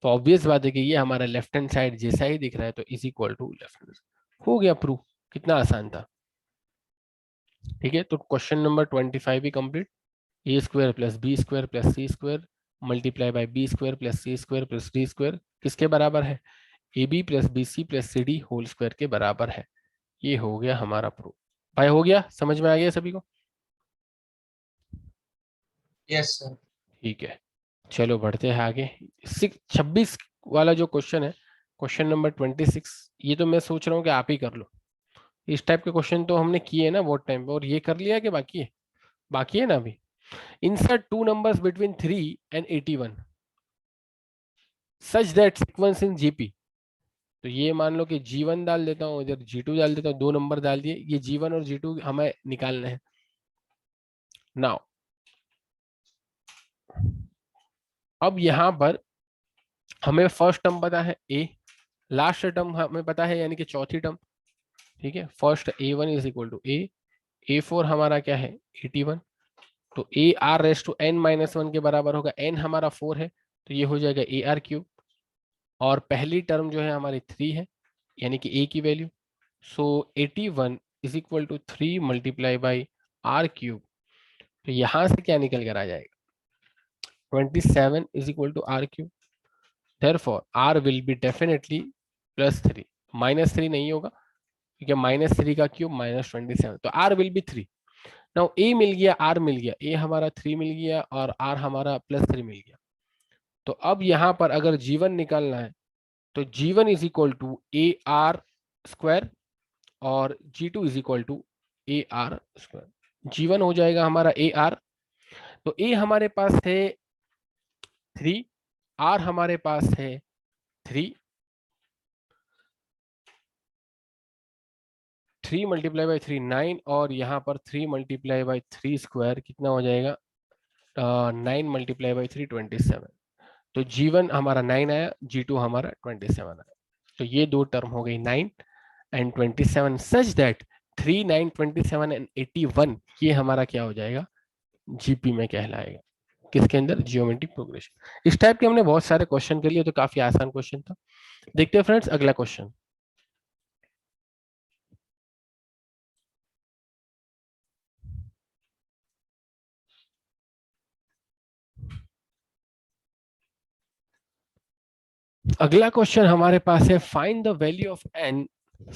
[SPEAKER 1] तो ऑब्वियस बात है कि ये हमारा लेफ्ट हैंड साइड जैसा ही दिख रहा है, तो is equal to left hand. हो गया प्रूफ, कितना आसान था। ठीक है, तो क्वेश्चन नंबर 25 भी complete. A² + B² + C² multiply by B² + C² + D² किसके बराबर है, AB + BC + CD whole square के बराबर है। ये हो गया हमारा प्रूफ। भाई हो गया, समझ में आ गया सभी को।
[SPEAKER 2] Yes sir.
[SPEAKER 1] ठीक है, चलो बढ़ते हैं आगे। 26 वाला जो क्वेश्चन है, क्वेश्चन नंबर 26, ये तो मैं सोच रहा हूँ कि आप ही कर लो। इस टाइप के क्वेश्चन तो हमने किए ना बहुत टाइम पे, और ये कर लिया कि बाकी है, बाकी है ना अभी। Insert 2 numbers between 3 and 81 such that sequence in GP. तो ये मान लो कि G1 डाल देता हूँ, इधर G2 डाल देता हूँ, 2 नंबर डाल दिए, ये G1 और G2 हमें निकालना है। नाउ अब यहाँ पर हमें फर्स्ट टर्म पता है A, लास्ट टर्म हमें पता है यानी कि चौथी टर्म। ठीक है, फर्स्ट A1 = A, A4 हमारा क्या है 81, तो AR⁴n-1 के बराबर होगा, n हमारा 4 है तो ये हो जाएगा AR³, और पहली टर्म जो है हमारी 3 है यानी कि A की वैल्यू। सो 81 = 3 × R³, तो यहाँ से क्या निकल कर आ जाएगा 27 = R³। Therefore R will be definitely +3, -3 नहीं होगा क्योंकि -3 का क्यूब -27, तो R will be 3। Now A मिल गया, R मिल गया, A हमारा 3 मिल गया और R हमारा +3 मिल गया। तो अब यहाँ पर अगर G1 निकालना है तो G1 = AR² और G2 = AR²। G1 हो जाएगा हमारा AR, तो A हमारे पास है 3, R हमारे पास है 3, 3 × 3 9, और यहाँ पर 3 × 3² कितना हो जाएगा 9 × 3 27। तो G1 हमारा 9 आया, G2 हमारा 27 आया। तो ये दो टर्म हो गई 9 and 27 सच दैट 3 9 27 and 81 ये हमारा क्या हो जाएगा जीपी में कहलाएगा, किसके अंदर जियोमेट्रिक प्रोग्रेशन। इस टाइप के हमने बहुत सारे क्वेश्चन के लिए, तो काफी आसान क्वेश्चन था। देखते हैं फ्रेंड्स अगला क्वेश्चन। अगला क्वेश्चन हमारे पास है, find the value of n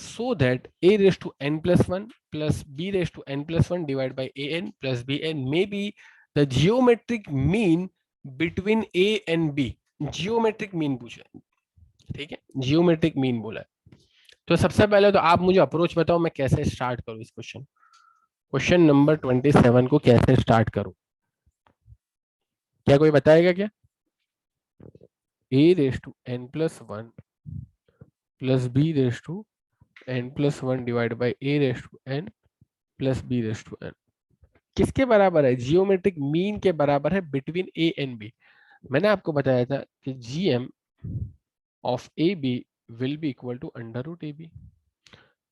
[SPEAKER 1] so that a raised to n plus 1 plus b raised to n plus 1 divided by an plus bn may be the geometric mean between a and b. Geometric mean पूछा है, ठीक है, geometric mean बोला है। तो सबसे पहले तो आप मुझे अप्रोच बताओ, मैं कैसे स्टार्ट करूं इस क्वेश्चन नंबर 27 को कैसे स्टार्ट करूं? क्या कोई बताएगा क्या? a raised to n plus 1 plus b raised to n plus 1 divided by a raised to n plus b raised to n किसके बराबर है? जियोमेट्रिक मीन के बराबर है बिटवीन ए एंड बी। मैंने आपको बताया था कि GM of A B will be equal to under root A B,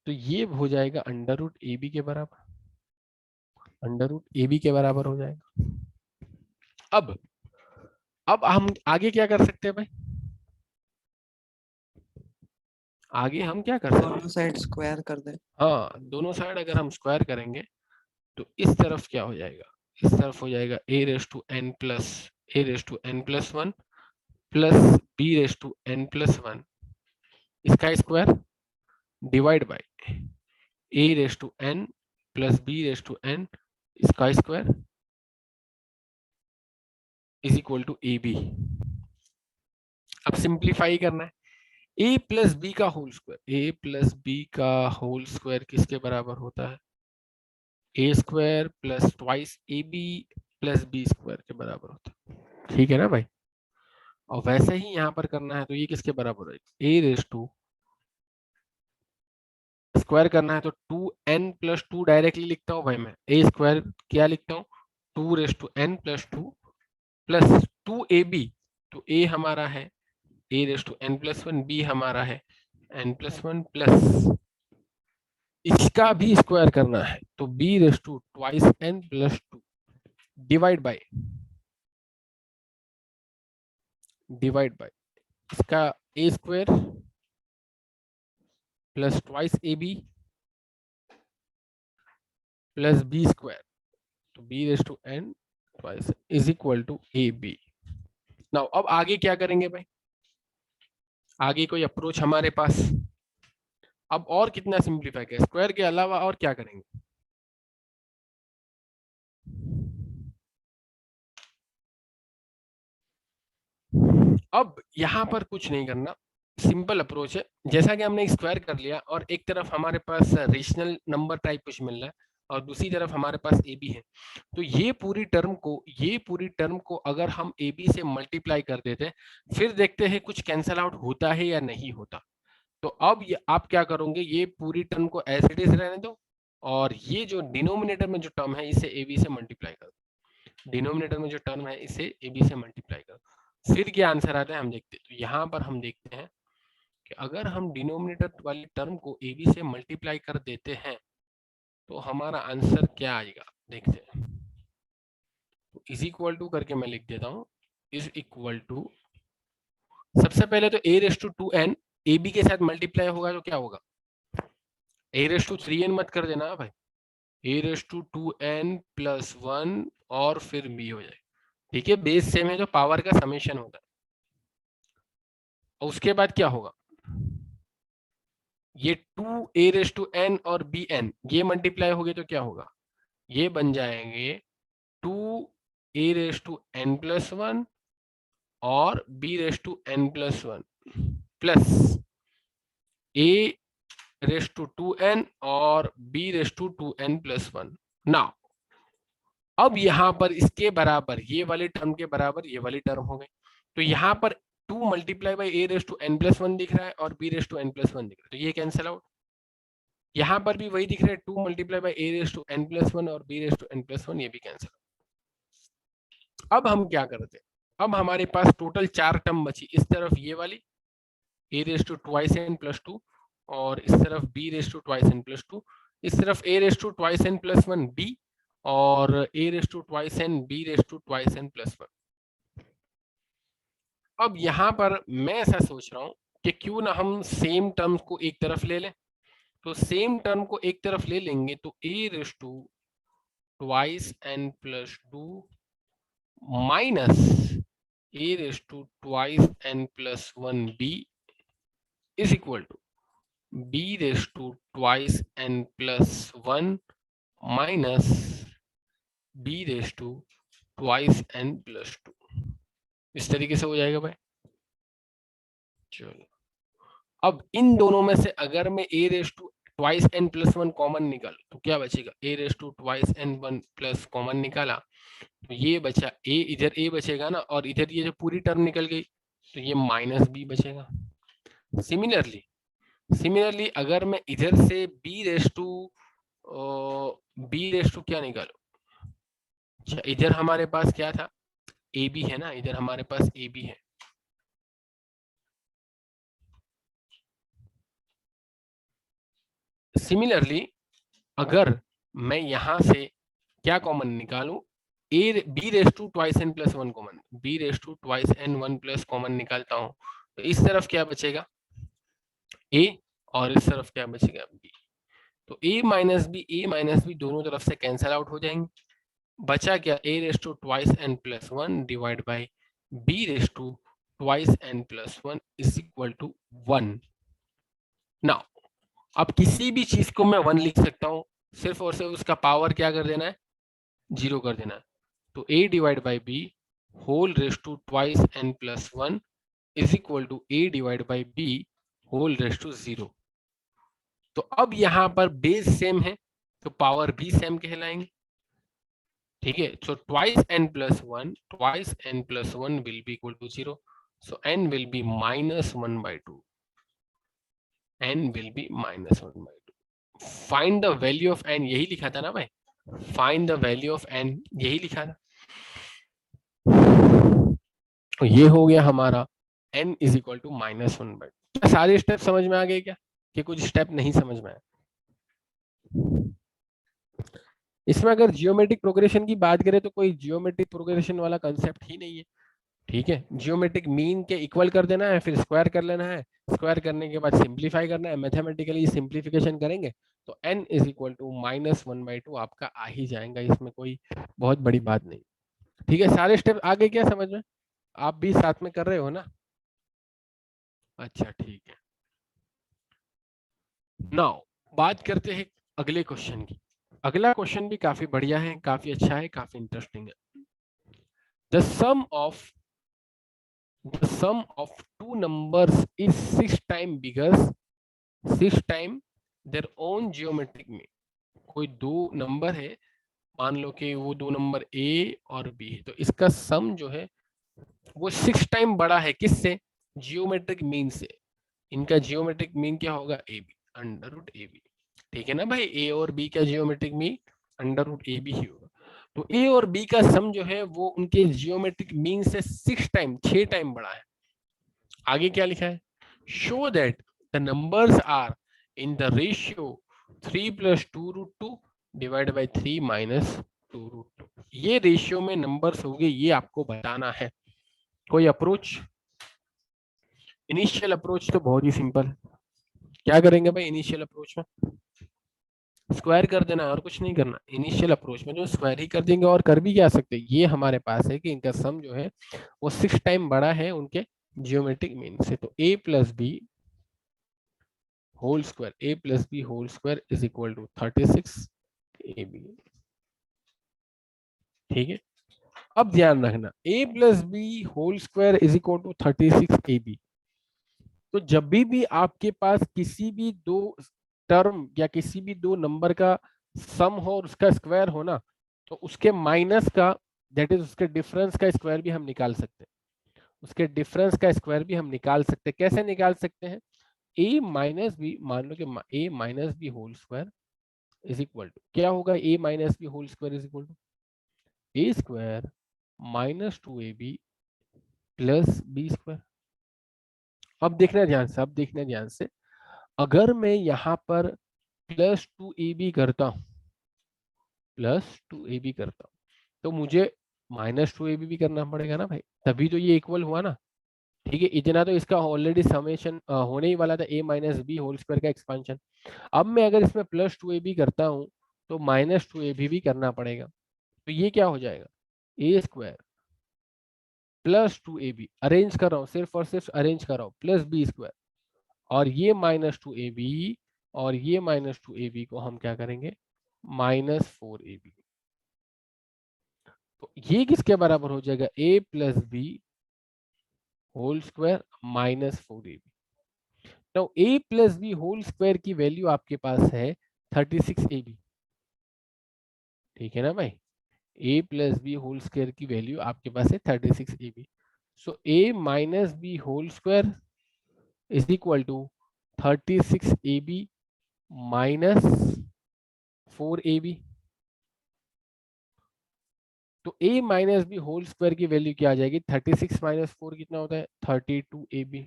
[SPEAKER 1] तो ये हो जाएगा अंडर रूट ए बी के बराबर, अंडर रूट ए बी के बराबर हो जाएगा। अब हम आगे क्या कर सकते हैं भाई? आगे हम क्या कर सकते हैं?
[SPEAKER 3] दोनों साइड स्क्वायर कर दे।
[SPEAKER 1] हाँ, दोनों साइड अगर हम स्क्वायर करेंगे तो इस तरफ क्या हो जाएगा? इस तरफ हो जाएगा a raise to n plus 1 plus b raise to n plus 1, इसका square divide by a raise to n plus b raise to n, इसका square is equal to A B. अब सिंप्लीफाई करना है, a प्लस बी का whole square, a plus B का whole square किसके बराबर होता है? A square plus twice A B plus B square के बराबर होता है, ठीक है ना भाई? और वैसे ही यहाँ पर करना है तो ये किसके बराबर है? ए रेस टू स्क्वायर करना है तो 2n प्लस 2 डायरेक्टली लिखता हूँ भाई, मैं ए स्क्वायर क्या लिखता हूँ? 2 raise to n plus 2 plus 2ab, तो a हमारा है a raise to n plus 1, b हमारा है n प्लस 1 प्लस इसका भी स्क्वायर करना है तो b raise to twice n plus 2 divide by इसका a square plus twice A B plus B square, तो b raise to n twice is equal to A B. Now अब आगे क्या करेंगे भाई? आगे कोई अप्रोच हमारे पास? अब और कितना सिंप्लीफाई करें? स्क्वायर के अलावा और क्या करेंगे? अब यहाँ पर कुछ नहीं करना, सिंपल अप्रोच है। जैसा कि हमने स्क्वायर कर लिया और एक तरफ हमारे पास रेशनल नंबर टाइप कुछ मिल रहा है और दूसरी तरफ हमारे पास ए बी है, तो ये पूरी टर्म को अगर हम ए बी से मल्टीप्लाई कर देते हैं, फिर देखते हैं कुछ कैंसल आउट होता है या नहीं होता। तो अब आप क्या करोगे? ये पूरी टर्म को एज इट इज रहने दो और ये जो डिनोमिनेटर में जो टर्म है इसे ए बी से मल्टीप्लाई कर दो। डिनोमिनेटर में जो टर्म है इसे ए बी से मल्टीप्लाई कर दो, फिर क्या आंसर आता है हम देखते हैं। तो यहाँ पर हम देखते हैं कि अगर हम डिनोमिनेटर वाली टर्म को ए बी से मल्टीप्लाई कर देते हैं तो हमारा आंसर क्या आएगा, देखते हैं। तो इज इक्वल टू करके मैं लिख देता हूँ, इज इक्वल टू, सबसे पहले तो a raise to 2n A B के साथ मल्टीप्लाई होगा तो क्या होगा? a रेस टू 3n मत कर देना भाई, a raise to 2n plus 1 और फिर b हो जाए, ठीक है, बेस सेम है तो पावर का समेशन होता है। और उसके बाद क्या होगा? ये 2a रेस टू n और bn ये मल्टीप्लाई हो गए तो क्या होगा? ये बन जाएंगे 2a race to n plus 1 और b raise to n plus 1 plus a raise to 2n और b raise to 2n plus 1। Now अब यहाँ पर इसके बराबर ये वाले टर्म के बराबर ये वाली टर्म हो गई, तो यहाँ पर 2 multiply by A raise to n plus 1 दिख रहा है और b raise to n plus 1 दिख रहा है, तो ये कैंसिल आउट। यहाँ पर भी वही दिख रहा है, 2 multiply by A raise to n plus 1 और b raise to n plus 1, ये भी कैंसिल आउट। अब हम क्या करते हैं? अब हमारे पास टोटल 4 टर्म बची, इस तरफ ये वाली a raise to twice n plus 2 और इस तरफ b raise to twice n plus 2, इस तरफ a raise to twice n plus 1 b और a raise to twice n b raise to twice n plus 1। अब यहाँ पर मैं ऐसा सोच रहा हूँ कि क्यों ना हम सेम टर्म्स को एक तरफ ले लें, तो सेम टर्म को एक तरफ ले लेंगे तो a raise to twice n plus 2 minus a raise to twice n plus 1 b is equal to b raise to twice n plus 1 minus b raise to twice n plus 2। इस तरीके से हो जाएगा भाई। चलो अब इन दोनों में से अगर मैं a raise to twice n plus 1 common निकाल तो क्या बचेगा, a raise to twice n 1 plus common निकाला तो ये बचा a, इधर a बचेगा ना, और इधर ये जो पूरी टर्म निकल गई तो ये माइनस b बचेगा। सिमिलरली अगर मैं इधर से b रेस टू क्या निकालो, अच्छा इधर हमारे पास क्या था, ए बी है ना, इधर हमारे पास ए बी है। सिमिलरली अगर मैं यहां से क्या कॉमन निकालूं, A B raise to twice N plus 1 common, B raise to twice N 1 plus common निकालता हूं तो इस तरफ क्या बचेगा ए, और इस तरफ क्या बचेगा बी। तो ए माइनस बी दोनों तरफ से कैंसिल आउट हो जाएंगे। बचा क्या, a raise to twice n plus 1 divide by b raise to twice n plus 1 is equal to 1। Now अब किसी भी चीज को मैं 1 लिख सकता हूं, सिर्फ और सिर्फ उसका पावर क्या कर देना है, 0 कर देना है। तो a divide by b whole raise to twice n plus 1 is equal to a divide by b whole raise to 0। तो अब यहां पर बेस सेम है तो पावर भी सेम कहलाएंगे। ठीक है, so twice n plus 1 will be equal to 0, so n will be minus 1 by 2, n will be minus 1 by 2। find the value of n, यही लिखा था ना भाई, find the value of n यही लिखा था। तो ये हो गया हमारा n is equal to minus 1 by 2। क्या सारे स्टेप समझ में आ गए क्या, कि कुछ स्टेप नहीं समझ में आया? इसमें अगर जियोमेट्रिक प्रोग्रेशन की बात करें तो कोई जियोमेट्रिक प्रोग्रेशन वाला कंसेप्ट ही नहीं है। ठीक है, जियोमेट्रिक मीन के इक्वल कर देना है, फिर स्क्वायर कर लेना है, स्क्वायर करने के बाद सिंप्लीफाई करना है, मैथमेटिकली सिंप्लीफिकेशन करेंगे तो n is equal to minus 1 by 2 आपका आ ही जाएगा, इसमें कोई बहुत बड़ी बात नहीं। ठीक है, सारे स्टेप आ गए क्या समझ में, आप भी साथ में कर रहे हो ना? अच्छा ठीक है, नाउ बात करते हैं अगले क्वेश्चन की। अगला क्वेश्चन भी काफी बढ़िया है, काफी अच्छा है, काफी इंटरेस्टिंग है। The sum of two numbers is 6 times bigger, 6 time their own geometric में। कोई दो नंबर है, मान लो कि वो दो नंबर ए और बी है, तो इसका सम जो है वो 6 टाइम बड़ा है किससे, जियोमेट्रिक मीन से। इनका जियोमेट्रिक मीन क्या होगा, A B, under root A B. ठीक है ना भाई, ए और बी का जियोमेट्रिक मीन अंडर रूट ए बी ही होगा। तो ए और बी का सम जो है वो उनके जियोमेट्रिक मीन से 6 टाइम, 6 टाइम बड़ा है। आगे क्या लिखा है, show that the numbers are in the ratio 3 plus 2 root 2 divide by 3 minus 2 root 2। ये रेशियो में नंबर्स होंगे, ये आपको बताना है। कोई अप्रोच, इनिशियल अप्रोच तो बहुत ही सिंपल है। क्या करेंगे भाई इनिशियल अप्रोच में, स्क्वायर कर देना है और कुछ नहीं करना। इनिशियल अप्रोच में जो स्क्वायर ही कर देंगे, और कर भी क्या सकते हैं, ये हमारे पास है कि इनका सम जो है वो 6 टाइम बड़ा है उनके जियोमेट्रिक मीन से। तो a plus B whole square, a plus B whole square is equal to 36 ab। ठीक है, अब ध्यान रखना a plus B whole square is equal to 36 ab। तो जब भी आपके पास किसी भी दो टर्म या किसी भी दो नंबर का सम हो और उसका स्क्वायर हो ना, तो उसके माइनस का, दैट इज उसके डिफरेंस का स्क्वायर भी हम निकाल सकते हैं। उसके डिफरेंस का स्क्वायर भी हम निकाल सकते हैं। कैसे निकाल सकते हैं, a माइनस बी, मान लो कि a minus B whole square is equal to क्या होगा, a minus B whole square is equal to a square minus 2ab plus B square. अब देखना ध्यान से, अब देखना ध्यान से, अगर मैं यहाँ पर प्लस 2ab करता हूँ, प्लस 2ab करता हूँ, तो मुझे माइनस 2ab भी करना पड़ेगा ना भाई, तभी तो ये इक्वल हुआ ना। ठीक है, इतना तो इसका ऑलरेडी समेशन होने ही वाला था, a minus B whole square का एक्सपांशन। अब मैं अगर इसमें प्लस 2ab करता हूँ तो माइनस 2ab भी करना पड़ेगा। तो ये क्या हो जाएगा, a square plus 2ab, arrange कर रहा हूँ, सिर्फ और सिर्फ अरेंज कर रहा हूँ, प्लस बी स्क्वायर, और ये -2ab और ये -2ab को हम क्या करेंगे, -4ab। तो ये किसके बराबर हो जाएगा, a plus B whole square -4ab। Now a plus B whole square की वैल्यू आपके पास है 36ab, ठीक है ना भाई, a plus B whole square की वैल्यू आपके पास है 36ab। So a minus B whole square is equal to 36ab minus 4ab। तो a minus B whole square की वैल्यू क्या आ जाएगी, 36 माइनस 4 कितना होता है, 32ab।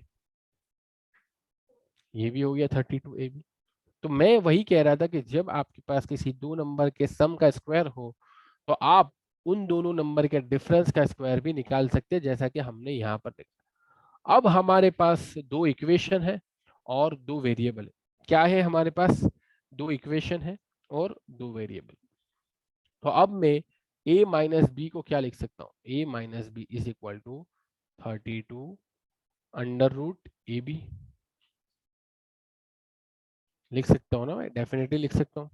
[SPEAKER 1] ये भी हो गया 32ab। तो मैं वही कह रहा था कि जब आपके पास किसी दो नंबर के सम का स्क्वायर हो तो आप उन दोनों नंबर के डिफरेंस का स्क्वायर भी निकाल सकते हैं, जैसा कि हमने यहाँ पर देखा। अब हमारे पास दो इक्वेशन है और दो वेरिएबल है। क्या है हमारे पास, दो इक्वेशन है और दो वेरिएबल। तो अब मैं a माइनस बी को क्या लिख सकता हूँ, a minus B is equal to 32 under root A B, लिख सकता हूँ ना मैं, डेफिनेटली लिख सकता हूँ।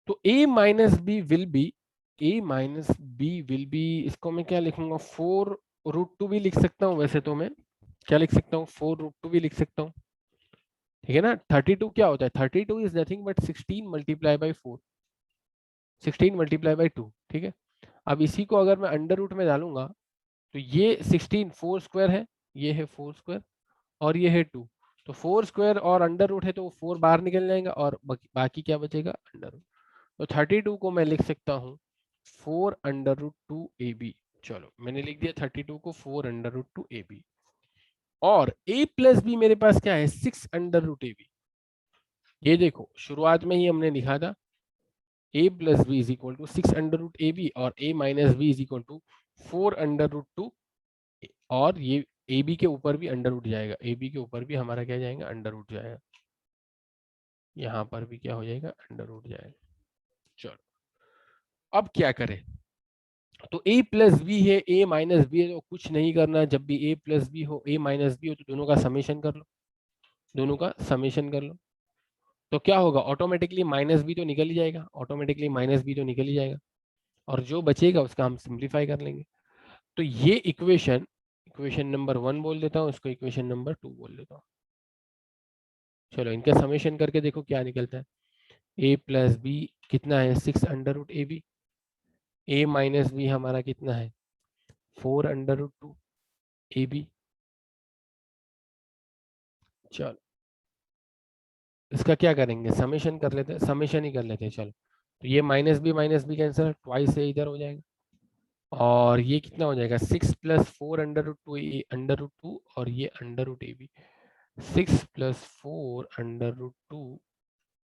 [SPEAKER 1] तो a minus B will be, a minus B will be, इसको मैं क्या लिखूंगा, 4√2 भी लिख सकता हूँ। वैसे तो मैं क्या लिख सकता हूँ, 4√2 भी लिख सकता हूँ, ठीक है ना। 32 क्या होता है, 32 is nothing but 16 multiply by 4, 16 multiply by 2, ठीक है। अब इसी को अगर मैं अंडर रूट में डालूंगा तो ये 16 4 स्क्वायर है, ये है 4 स्क्वायर और ये है 2, तो 4 स्क्वायर और अंडर रूट है तो 4 बाहर निकल जाएगा और बाकी क्या बचेगा, अंडर रूट। तो 32 को मैं लिख सकता हूँ 4 अंडर रूट 2 ए बी। चलो मैंने लिख दिया 32 को 4 अंडर रूट 2 ए बी। और a प्लस बी मेरे पास क्या है, 6 अंडर रूट ए बी। ये देखो शुरुआत में ही हमने लिखा था a plus B is equal to 6 under root A B और a minus B is equal to 4 under root 2, और ये ए बी के ऊपर भी अंडर रूट जाएगा, ए बी के ऊपर भी हमारा क्या जाएगा, अंडर रूट जाएगा, यहाँ पर भी क्या हो जाएगा, अंडर रूट जाएगा। चलो अब क्या करें, तो a प्लस बी है, a माइनस बी है, तो कुछ नहीं करना, जब भी a प्लस बी हो, a माइनस बी हो, तो दोनों का समेशन कर लो, दोनों का समेशन कर लो। तो क्या होगा, ऑटोमेटिकली माइनस बी तो निकल ही जाएगा, ऑटोमेटिकली माइनस बी तो निकल ही जाएगा, और जो बचेगा उसका हम सिंप्लीफाई कर लेंगे। तो ये इक्वेशन, इक्वेशन नंबर 1 बोल देता हूँ, इसको इक्वेशन नंबर 2 बोल देता हूँ। चलो इनका समेशन करके देखो क्या निकलता है, a प्लस बी कितना है, 6 under root A B, a minus B हमारा कितना है, 4 अंडर रूट 2 ए बी। चलो इसका क्या करेंगे, समेशन कर लेते हैं, समेशन ही कर लेते हैं। चलो तो ये माइनस बी कैंसिल, ट्वाइस से इधर हो जाएगा, और ये कितना हो जाएगा, 6 plus 4 under root 2 A under root 2, और ये under root A B, 6 plus 4 under root 2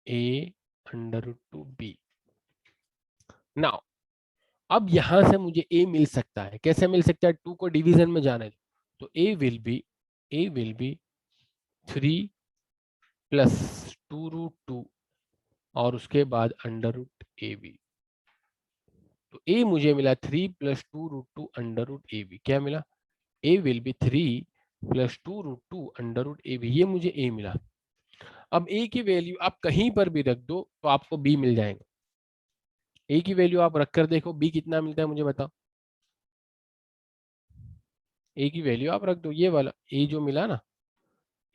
[SPEAKER 1] A under root 2 B. Now अब यहां से मुझे a मिल सकता है, कैसे मिल सकता है, 2 को डिवीजन में जाने दो, तो a विल बी 3 प्लस 2√2 और उसके बाद अंडर रूट ए बी। तो a मुझे मिला 3 प्लस 2√2 अंडर रूट ए बी, क्या मिला, a will be 3 plus 2√2 under root A B, ये मुझे a मिला। अब a की वैल्यू आप कहीं पर भी रख दो तो आपको b मिल जाएगा, a की वैल्यू आप रखकर देखो b कितना मिलता है मुझे बताओ, a की वैल्यू आप रख दो, ये वाला a जो मिला ना,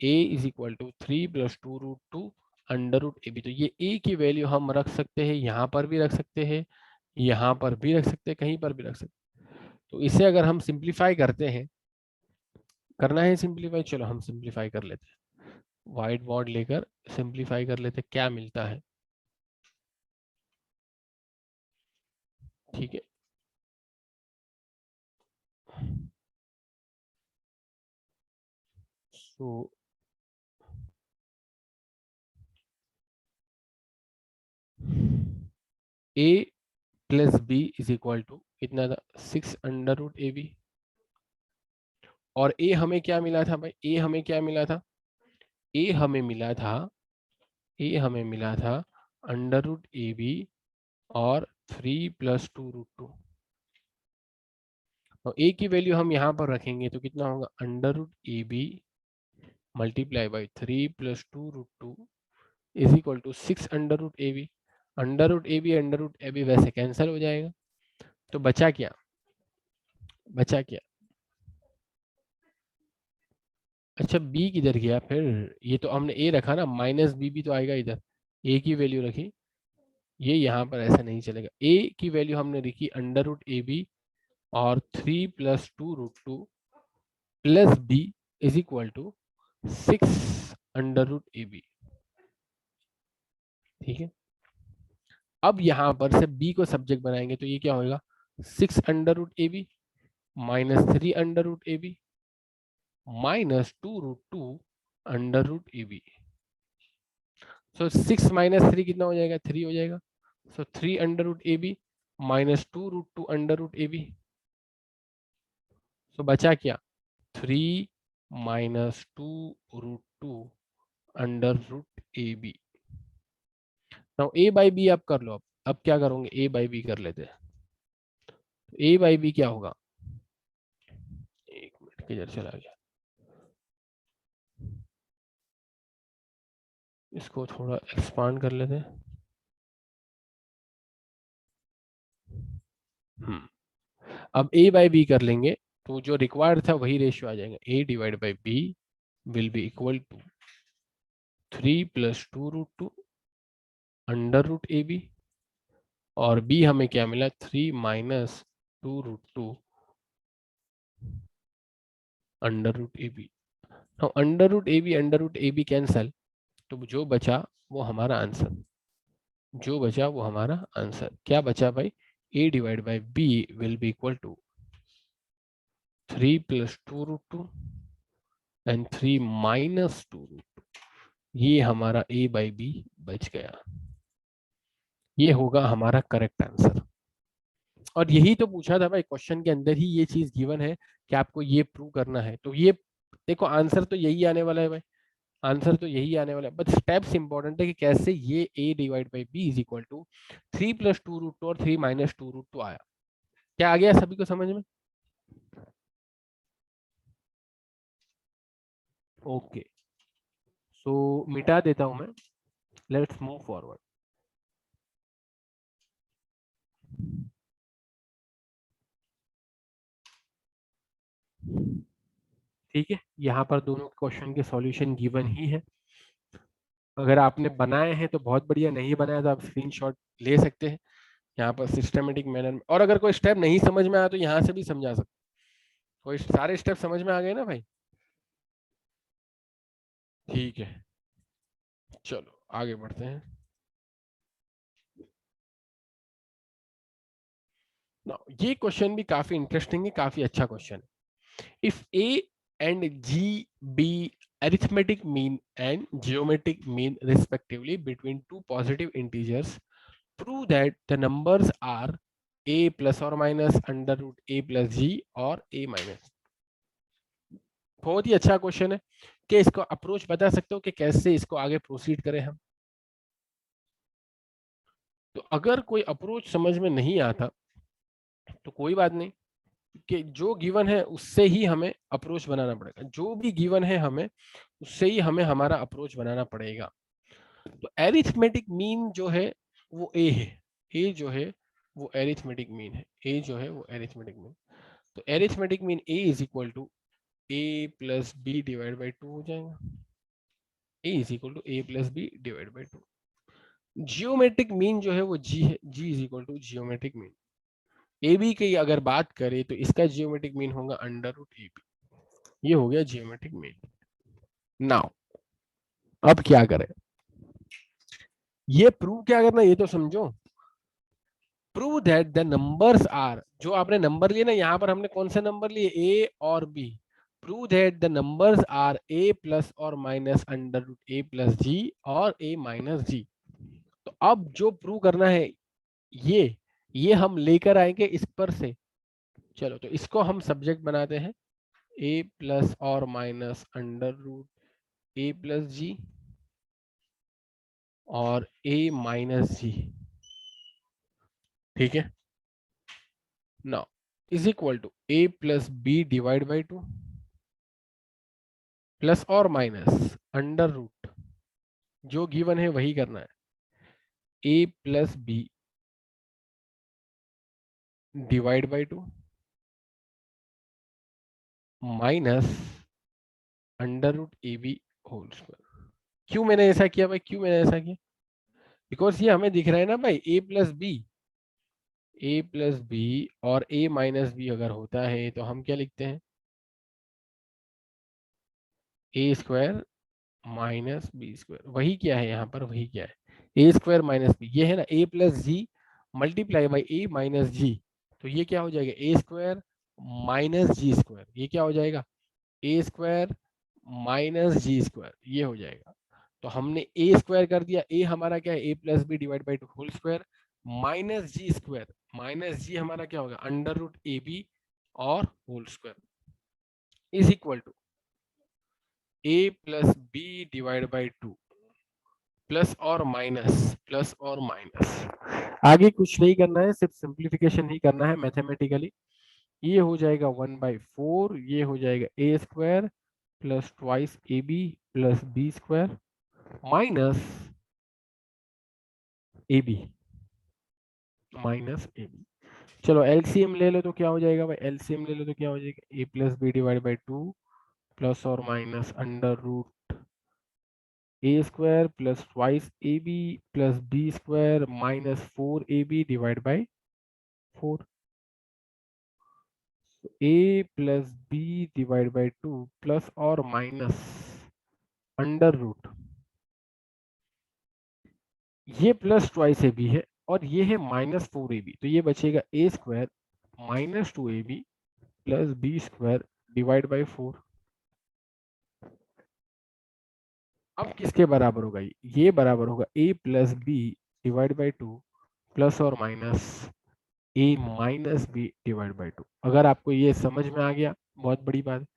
[SPEAKER 1] a is equal to 3 plus 2√2 under root A B. तो ये a की वैल्यू हम रख सकते हैं, यहाँ पर भी रख सकते हैं, यहाँ पर भी रख सकते हैं, कहीं पर भी रख सकते हैं। तो इसे अगर हम सिंप्लीफाई करते हैं, करना है सिंप्लीफाई, चलो हम सिंप्लीफाई कर लेते हैं, व्हाइट बोर्ड लेकर सिंप्लीफाई कर लेते हैं, क्या मिलता है, ठीक है। So a plus B is equal to कितना था, 6 अंडर रूट ए बी, और a हमें क्या मिला था भाई, a हमें क्या मिला था, a हमें मिला था, a हमें मिला था अंडर रूट ए बी और 3 प्लस 2√2। और ए की वैल्यू हम यहाँ पर रखेंगे तो कितना होगा, under root A B multiply by 3 + 2 √2 is equal to 6 under root A B. Under root A B वैसे कैंसिल हो जाएगा, तो बचा क्या, बचा क्या, अच्छा बी किधर गया फिर, ये तो हमने ए रखा ना, माइनस बी भी तो आएगा इधर, ए की वैल्यू रखी, ये यहाँ पर ऐसा नहीं चलेगा, ए की वैल्यू हमने लिखी अंडर रूट ए बी और 3 + 2 √2 plus B is equal to 6 under root A B. ठीक है, अब यहाँ पर से b को सब्जेक्ट बनाएंगे तो ये क्या होगा, 6 under root A B minus 3 under root A B minus 2 √2 under root A B. So 6 minus 3 कितना हो जाएगा, 3 हो जाएगा। So 3 under root A B minus 2 √2 under root A B. So बचा क्या, 3 minus 2 √2 under root A B. Now A by B आप कर लो, अब क्या करोगे, ए बाई बी कर लेते हैं। ए बाई बी क्या होगा, एक मिनट किधर चला गया, इसको थोड़ा एक्सपांड कर लेते हैं। अब ए बाई बी कर लेंगे तो जो रिक्वायर्ड था वही रेशियो आ जाएगा, A divide by B will be equal to 3 + 2 √2 under root A B और बी हमें क्या मिला, 3 माइनस 2 √2 अंडर रूट ए बी। अंडर रूट ए बी कैंसल, तो जो बचा वो हमारा आंसर, जो बचा वो हमारा आंसर क्या बचा भाई, a divide by B will be equal to 3 + 2 √2 and 3 minus 2 √2। ये हमारा a बाई बी बच गया, ये होगा हमारा करेक्ट आंसर। और यही तो पूछा था भाई, क्वेश्चन के अंदर ही ये चीज गिवन है कि आपको ये प्रूव करना है, तो ये देखो आंसर तो यही आने वाला है भाई, आंसर तो यही आने वाला है, बट स्टेप्स इंपॉर्टेंट है कि कैसे ये a divide by B is equal to 3 + 2 √2 और 3 माइनस 2 √2 आया। क्या आ गया सभी को समझ में, ओके। सो मिटा देता हूं मैं, लेट्स मूव फॉरवर्ड। ठीक है, यहाँ पर दोनों क्वेश्चन के सॉल्यूशन गिवन ही है, अगर आपने बनाए हैं तो बहुत बढ़िया, नहीं बनाया तो आप स्क्रीनशॉट ले सकते हैं यहाँ पर सिस्टमेटिक मैनर में, और अगर कोई स्टेप नहीं समझ में आया तो यहाँ से भी समझा सकते, कोई सारे स्टेप समझ में आ गए ना भाई, ठीक है, चलो आगे बढ़ते हैं। Now, ये क्वेश्चन भी काफी इंटरेस्टिंग है, काफी अच्छा क्वेश्चन है। If A and G be arithmetic mean and geometric mean respectively between two positive integers, prove that the numbers are a plus or minus under root a plus g और a minus। बहुत ही अच्छा question है, कि इसको approach बता सकते हो कि कैसे इसको आगे प्रोसीड करें हम। तो अगर कोई अप्रोच समझ में नहीं आता तो कोई बात नहीं, कि जो गिवन है उससे ही हमें अप्रोच बनाना पड़ेगा, जो भी गिवन है हमें उससे ही हमें हमारा अप्रोच बनाना पड़ेगा। तो एरिथमेटिक मीन जो है वो ए है, ए जो है वो एरिथमेटिक मीन है, ए जो है वो एरिथमेटिक मीन। तो arithmetic mean A is equal to A plus B divide by 2 हो जाएगा, A is equal to A plus B divide by 2। Geometric mean जो है वो जी है, G is equal to geometric mean. A B की अगर बात करें तो इसका जियोमेट्रिक मीन होगा अंडर रूट ए बी, ये हो गया जियोमेट्रिक मीन। नाउ अब क्या करें, ये प्रूव क्या करना ये तो समझो। Prove that the numbers are, जो आपने नंबर लिए ना, यहाँ पर हमने कौन से नंबर लिए, ए और बी। Prove that the numbers are A plus और माइनस अंडर रूट ए प्लस जी और ए माइनस जी। तो अब जो प्रूव करना है ये हम लेकर आएंगे इस पर से। चलो तो इसको हम सब्जेक्ट बनाते हैं, ए प्लस और माइनस अंडर रूट ए प्लस जी और ए माइनस जी। ठीक है ना, is equal to A plus B divide by 2 plus और माइनस अंडर रूट, जो गिवन है वही करना है, a plus B divide by 2 minus under root A B whole square. क्यों मैंने ऐसा किया भाई, क्यों मैंने ऐसा किया? बिकॉज ये हमें दिख रहा है ना भाई, ए प्लस बी और ए माइनस बी अगर होता है तो हम क्या लिखते हैं, ए स्क्वायर माइनस बी स्क्वायर। वही क्या है यहाँ पर, वही क्या है, ए स्क्वायर माइनस बी, ये है ना a plus g multiply by a minus g, तो ये क्या हो जाएगा, a square minus g square, ये क्या हो जाएगा, a square minus g square, ये हो जाएगा। तो हमने ए स्क्वायर कर दिया, ए हमारा क्या है, a plus B divide by 2 whole square minus g square, minus g हमारा क्या होगा, अंडर रूट ए बी और whole square is equal to A plus B divide by 2 plus और माइनस, आगे कुछ नहीं करना है, सिर्फ सिंप्लीफिकेशन ही करना है मैथमेटिकली। ये हो जाएगा 1/4, ये हो जाएगा a square plus twice A B plus B square minus a B minus a b. चलो एलसीएम ले लो तो क्या हो जाएगा भाई, एलसीएम ले लो तो क्या हो जाएगा, a plus B divide by 2 plus और minus under root a square plus twice A B plus B square minus 4ab divide by 4, a plus B divide by 2 plus और माइनस अंडर रूट, ये plus twice ए b है और ये है minus 4ab, तो ये बचेगा a square minus 2ab plus B square divide by 4। अब किसके बराबर होगा, ये बराबर होगा a plus B divide by 2 plus और minus a minus b divide by 2। अगर आपको ये समझ में आ गया बहुत बड़ी बात है,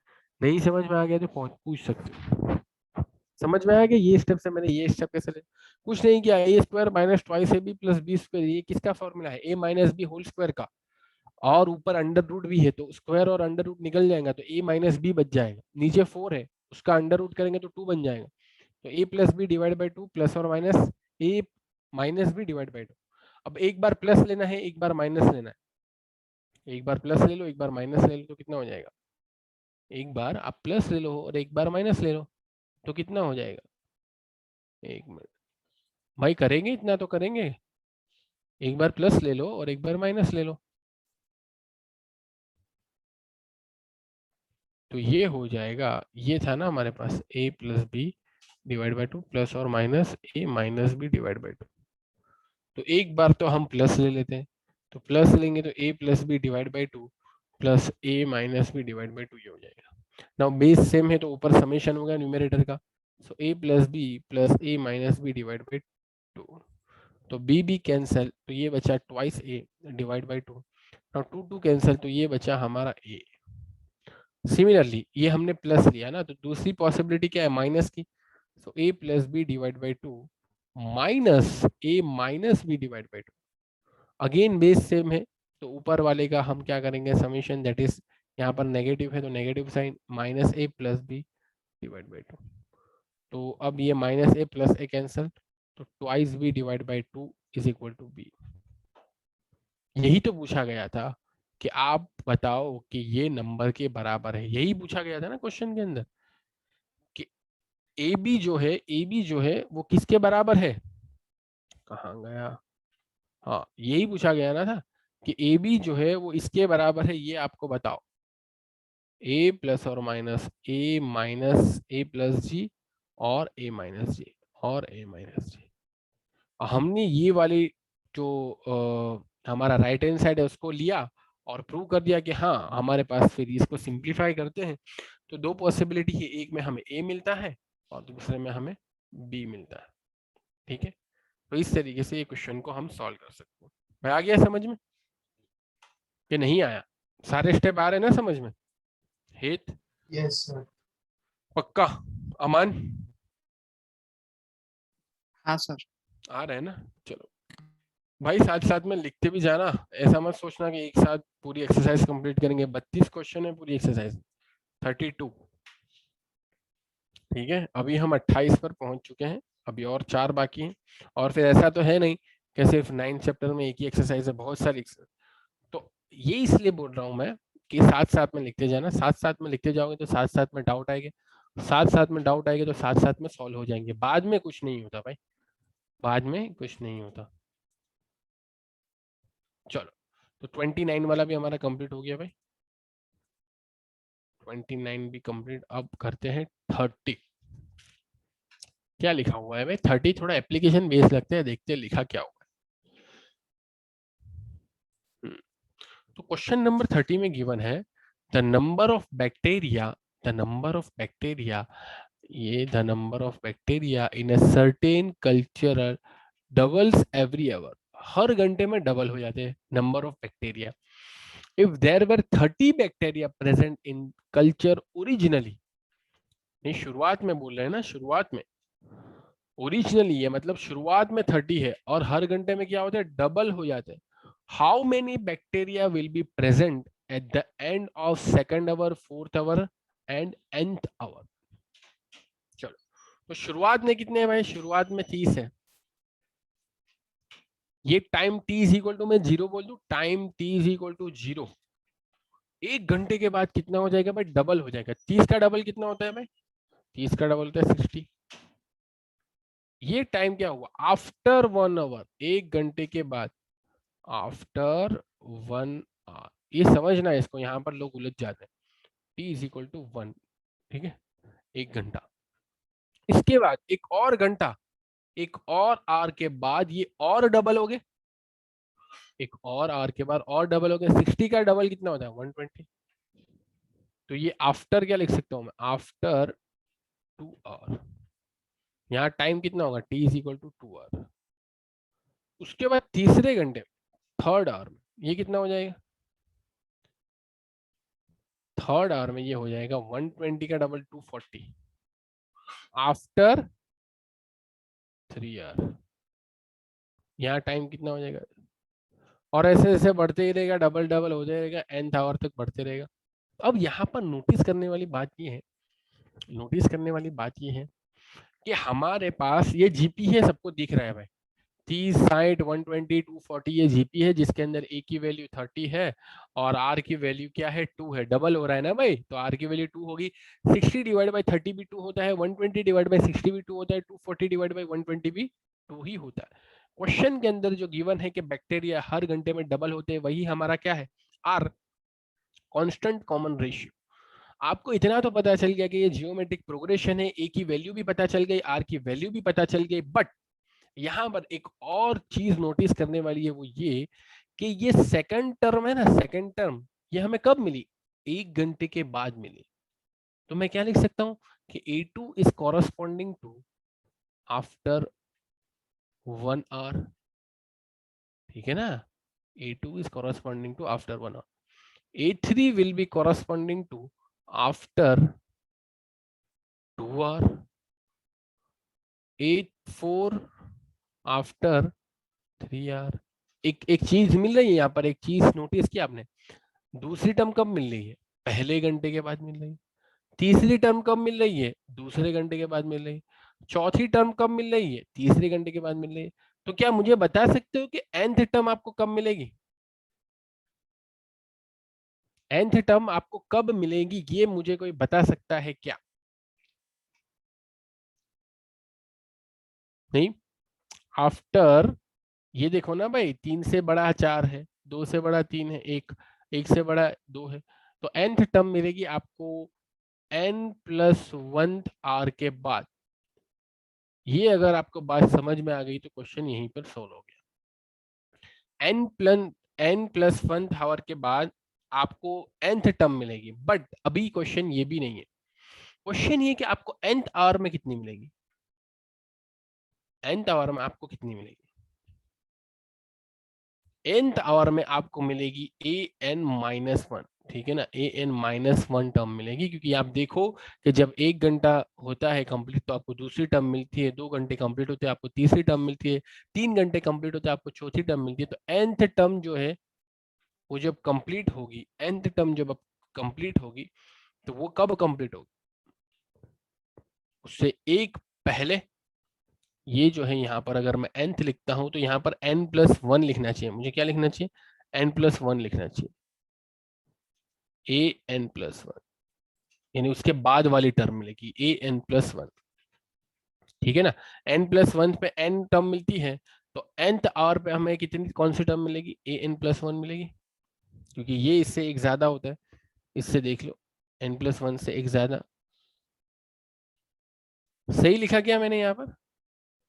[SPEAKER 1] नहीं समझ में आ गया तो पूछ सकते हो। समझ में आ गया ये स्टेप से मैंने ये स्टेप कैसे ले, कुछ नहीं किया, a square minus twice A B plus B square, ये किसका फॉर्मूला है, a minus B whole square का, और ऊपर अंडर रूट भी है तो स्क्वायर और अंडर रूट निकल जाएगा तो ए माइनस बी बच जाएगा, नीचे 4 है उसका अंडर रूट करेंगे तो 2 बन जाएगा, तो a plus B divide by 2 plus और minus a minus b divide by 2। अब एक बार प्लस लेना है एक बार माइनस लेना है, एक बार प्लस ले लो एक बार माइनस ले लो तो कितना हो जाएगा, एक बार आप प्लस ले लो और एक बार माइनस ले लो तो कितना हो जाएगा, एक मिनट भाई करेंगे, इतना तो करेंगे, एक बार प्लस ले लो और एक बार माइनस ले लो, तो ये हो जाएगा, ये था ना हमारे पास a plus B divide by 2 plus और minus a minus b divide by 2, तो एक बार तो हम प्लस ले लेते हैं, तो प्लस लेंगे तो a plus B divide by 2 plus a minus b divide by 2 ये हो जाएगा। नाउ बेस सेम है तो ऊपर समेशन होगा न्यूमरेटर का, so a plus b plus a minus b divide by 2, तो बी बी कैंसल तो ये बचा twice a divide by 2, now 2 2 cancel तो ये बचा हमारा ए। सिमिलरली ये हमने प्लस लिया ना, तो दूसरी पॉसिबिलिटी क्या है, माइनस की, so a plus B divide by 2 minus a minus b divide by 2, again base same है तो ऊपर वाले का हम क्या करेंगे समीशन, दैट इज यहाँ पर नेगेटिव है तो negative sign minus A plus B divide by 2, तो अब ये minus A plus A cancel, तो twice B divide by 2 is equal to B. यही तो पूछा गया था कि आप बताओ कि ये नंबर के बराबर है, यही पूछा गया था ना क्वेश्चन के अंदर कि ए बी जो है वो किसके बराबर है, कहाँ गया, हाँ यही पूछा गया ना था कि ए बी जो है वो इसके बराबर है, ये आपको बताओ, ए प्लस और माइनस ए प्लस जी और ए माइनस जी और ए माइनस जी। हमने ये वाली जो हमारा राइट हैंड साइड है उसको लिया और प्रूव कर दिया कि हाँ हमारे पास, फिर इसको सिंप्लीफाई करते हैं तो दो पॉसिबिलिटी है, एक में हमें ए मिलता है और दूसरे में हमें बी मिलता है, ठीक है। तो इस तरीके से ये क्वेश्चन को हम सॉल्व कर सकते हैं। भाई आ गया समझ में कि नहीं आया, सारे स्टेप आ रहे हैं ना समझ में, हेत
[SPEAKER 2] यस सर।
[SPEAKER 1] पक्का, अमान
[SPEAKER 3] हाँ सर।
[SPEAKER 1] आ रहे हैं ना, चलो भाई साथ साथ में लिखते भी जाना, ऐसा मत सोचना कि एक साथ पूरी एक्सरसाइज कंप्लीट करेंगे। 32 क्वेश्चन है पूरी एक्सरसाइज, 32। ठीक है, अभी हम 28 पर पहुंच चुके हैं, अभी और 4 बाकी हैं। और फिर ऐसा तो है नहीं कि सिर्फ 9 चैप्टर में एक ही एक्सरसाइज है, बहुत सारी तो ये इसलिए बोल रहा हूँ मैं कि साथ साथ में लिखते जाना। साथ साथ में लिखते जाओगे तो साथ साथ में डाउट आएंगे, साथ साथ में डाउट आएंगे तो साथ साथ में सॉल्व हो जाएंगे। बाद में कुछ नहीं होता भाई, बाद में कुछ नहीं होता। चलो, तो 29 वाला भी हमारा कंप्लीट हो गया भाई, 29 भी कंप्लीट। अब करते हैं 30। क्या लिखा हुआ है भाई? 30 थोड़ा एप्लीकेशन बेस लगता है, देखते हैं लिखा क्या हुआ है। तो क्वेश्चन नंबर 30 में गिवन है the number of bacteria, the number of bacteria, ये the number of bacteria in a certain cultural doubles every hour, हर घंटे में डबल हो जाते हैं number of bacteria. If there were 30 bacteria present in culture originally, नहीं शुरुआत में बोल रहे हैं ना, शुरुआत में ओरिजिनली है मतलब शुरुआत में 30 है और हर घंटे में क्या होता है, डबल हो जाते हैं। How many bacteria will be present at the end of second hour, fourth hour and nth hour? चलो, तो शुरुआत में कितने हैं भाई? शुरुआत में 30 है। ये time t is equal to, मैं जीरो बोल दूं, time t is equal to 0। एक घंटे के बाद कितना हो जाएगा भाई? डबल हो जाएगा। 30 का डबल कितना होता है भाई? 30 का डबल होता है 60। ये टाइम क्या हुआ? आफ्टर 1 आवर, एक घंटे के बाद, आफ्टर 1 आवर। ये समझना है इसको, यहाँ पर लोग उलझ जाते हैं। t इज इक्वल टू 1, ठीक है, एक घंटा। इसके बाद एक और घंटा, एक और आर के बाद ये और डबल हो गए, एक और आर के बाद और डबल हो गए। 60 का डबल कितना होता है? 120। तो ये आफ्टर क्या लिख सकता हूं मैं? After 2 our. यहाँ टाइम कितना होगा? t is equal to 2 hour. उसके बाद तीसरे घंटे, थर्ड आवर में ये कितना हो जाएगा? थर्ड आवर में ये हो जाएगा 120 का डबल 240 आफ्टर 3 आवर। यहाँ टाइम कितना हो जाएगा? और ऐसे ऐसे बढ़ते ही रहेगा, डबल डबल हो जाएगा, nth आवर तक बढ़ते रहेगा। अब यहाँ पर नोटिस करने वाली बात ये है, नोटिस करने वाली बात ये है कि हमारे पास ये जीपी है, सबको दिख रहा है भाई, 30, 60, 120, 240 ये जीपी है, जिसके अंदर ए की वैल्यू 30 है और आर की वैल्यू क्या है? 2 है। डबल हो रहा है ना भाई, तो आर की वैल्यू 2 होगी। 60 डिवाइड बाई 30 भी 2 होता है, 120 डिवाइड बाई 60 भी 2 होता है, 240 डिवाइड बाई 120 भी 2 ही होता है। क्वेश्चन के अंदर जो गिवन है कि बैक्टीरिया हर घंटे में डबल होते हैं, वही हमारा क्या है? R, constant common ratio. आपको इतना तो पता चल गया कि ये जियोमेट्रिक प्रोग्रेशन है, ए की वैल्यू भी पता चल गई, आर की वैल्यू भी पता चल गई। बट यहाँ पर एक और चीज नोटिस करने वाली है, वो ये कि ये सेकंड टर्म है ना, सेकंड टर्म ये हमें कब मिली? एक घंटे के बाद मिली। तो मैं क्या लिख सकता हूँ कि A2 इज कॉरस्पॉन्डिंग टू आफ्टर 1 आवर, ठीक है ना? A2 इज corresponding to after 1 hour. A3 will be corresponding to after 2 hour. A4 after 3 hour. एक एक चीज मिल रही है यहाँ पर, एक चीज नोटिस किया आपने? दूसरी टर्म कब मिल रही है? पहले घंटे के बाद मिल रही है। तीसरी टर्म कब मिल रही है? दूसरे घंटे के बाद मिल रही है। चौथी टर्म कब मिल रही है? तीसरे घंटे के बाद मिल रही है। तो क्या मुझे बता सकते हो कि nth टर्म आपको कब मिलेगी? nth टर्म आपको कब मिलेगी, ये मुझे कोई बता सकता है क्या? नहीं, आफ्टर, ये देखो ना भाई, 3 से बड़ा 4 है, 2 से बड़ा 3 है, एक से बड़ा 2 है। तो nth टर्म मिलेगी आपको n+1 आर के बाद। ये अगर आपको बात समझ में आ गई तो क्वेश्चन यहीं पर सोल्व हो गया। n+1 आवर के बाद आपको nth टर्म मिलेगी। बट अभी क्वेश्चन ये भी नहीं है, क्वेश्चन ये कि आपको nth आवर में कितनी मिलेगी? nth आवर में आपको कितनी मिलेगी? nth आवर में आपको मिलेगी an-1। ठीक है ना, A N minus one term मिलेगी, क्योंकि आप देखो कि जब 1 घंटा होता है कंप्लीट तो आपको दूसरी टर्म मिलती है, 2 घंटे कंप्लीट होते हैं आपको तीसरी टर्म मिलती है, 3 घंटे कंप्लीट होते हैं आपको चौथी टर्म मिलती है। तो nth टर्म जो है वो जब कंप्लीट होगी, nth टर्म जब कंप्लीट होगी तो वो कब कंप्लीट होगी, उससे एक पहले। ये जो है यहाँ पर अगर मैं nth लिखता हूं तो यहाँ पर n+1 लिखना चाहिए, मुझे क्या लिखना चाहिए, n+1 लिखना चाहिए, an+1, यानी उसके बाद वाली टर्म मिलेगी an+1। ठीक है ना, n+1 पे n टर्म मिलती है, तो nth आवर पे हमें कितनी कौन सी टर्म मिलेगी, an+1 मिलेगी, क्योंकि ये इससे एक ज्यादा होता है। इससे देख लो, n+1 से एक ज्यादा, सही लिखा क्या मैंने यहाँ पर,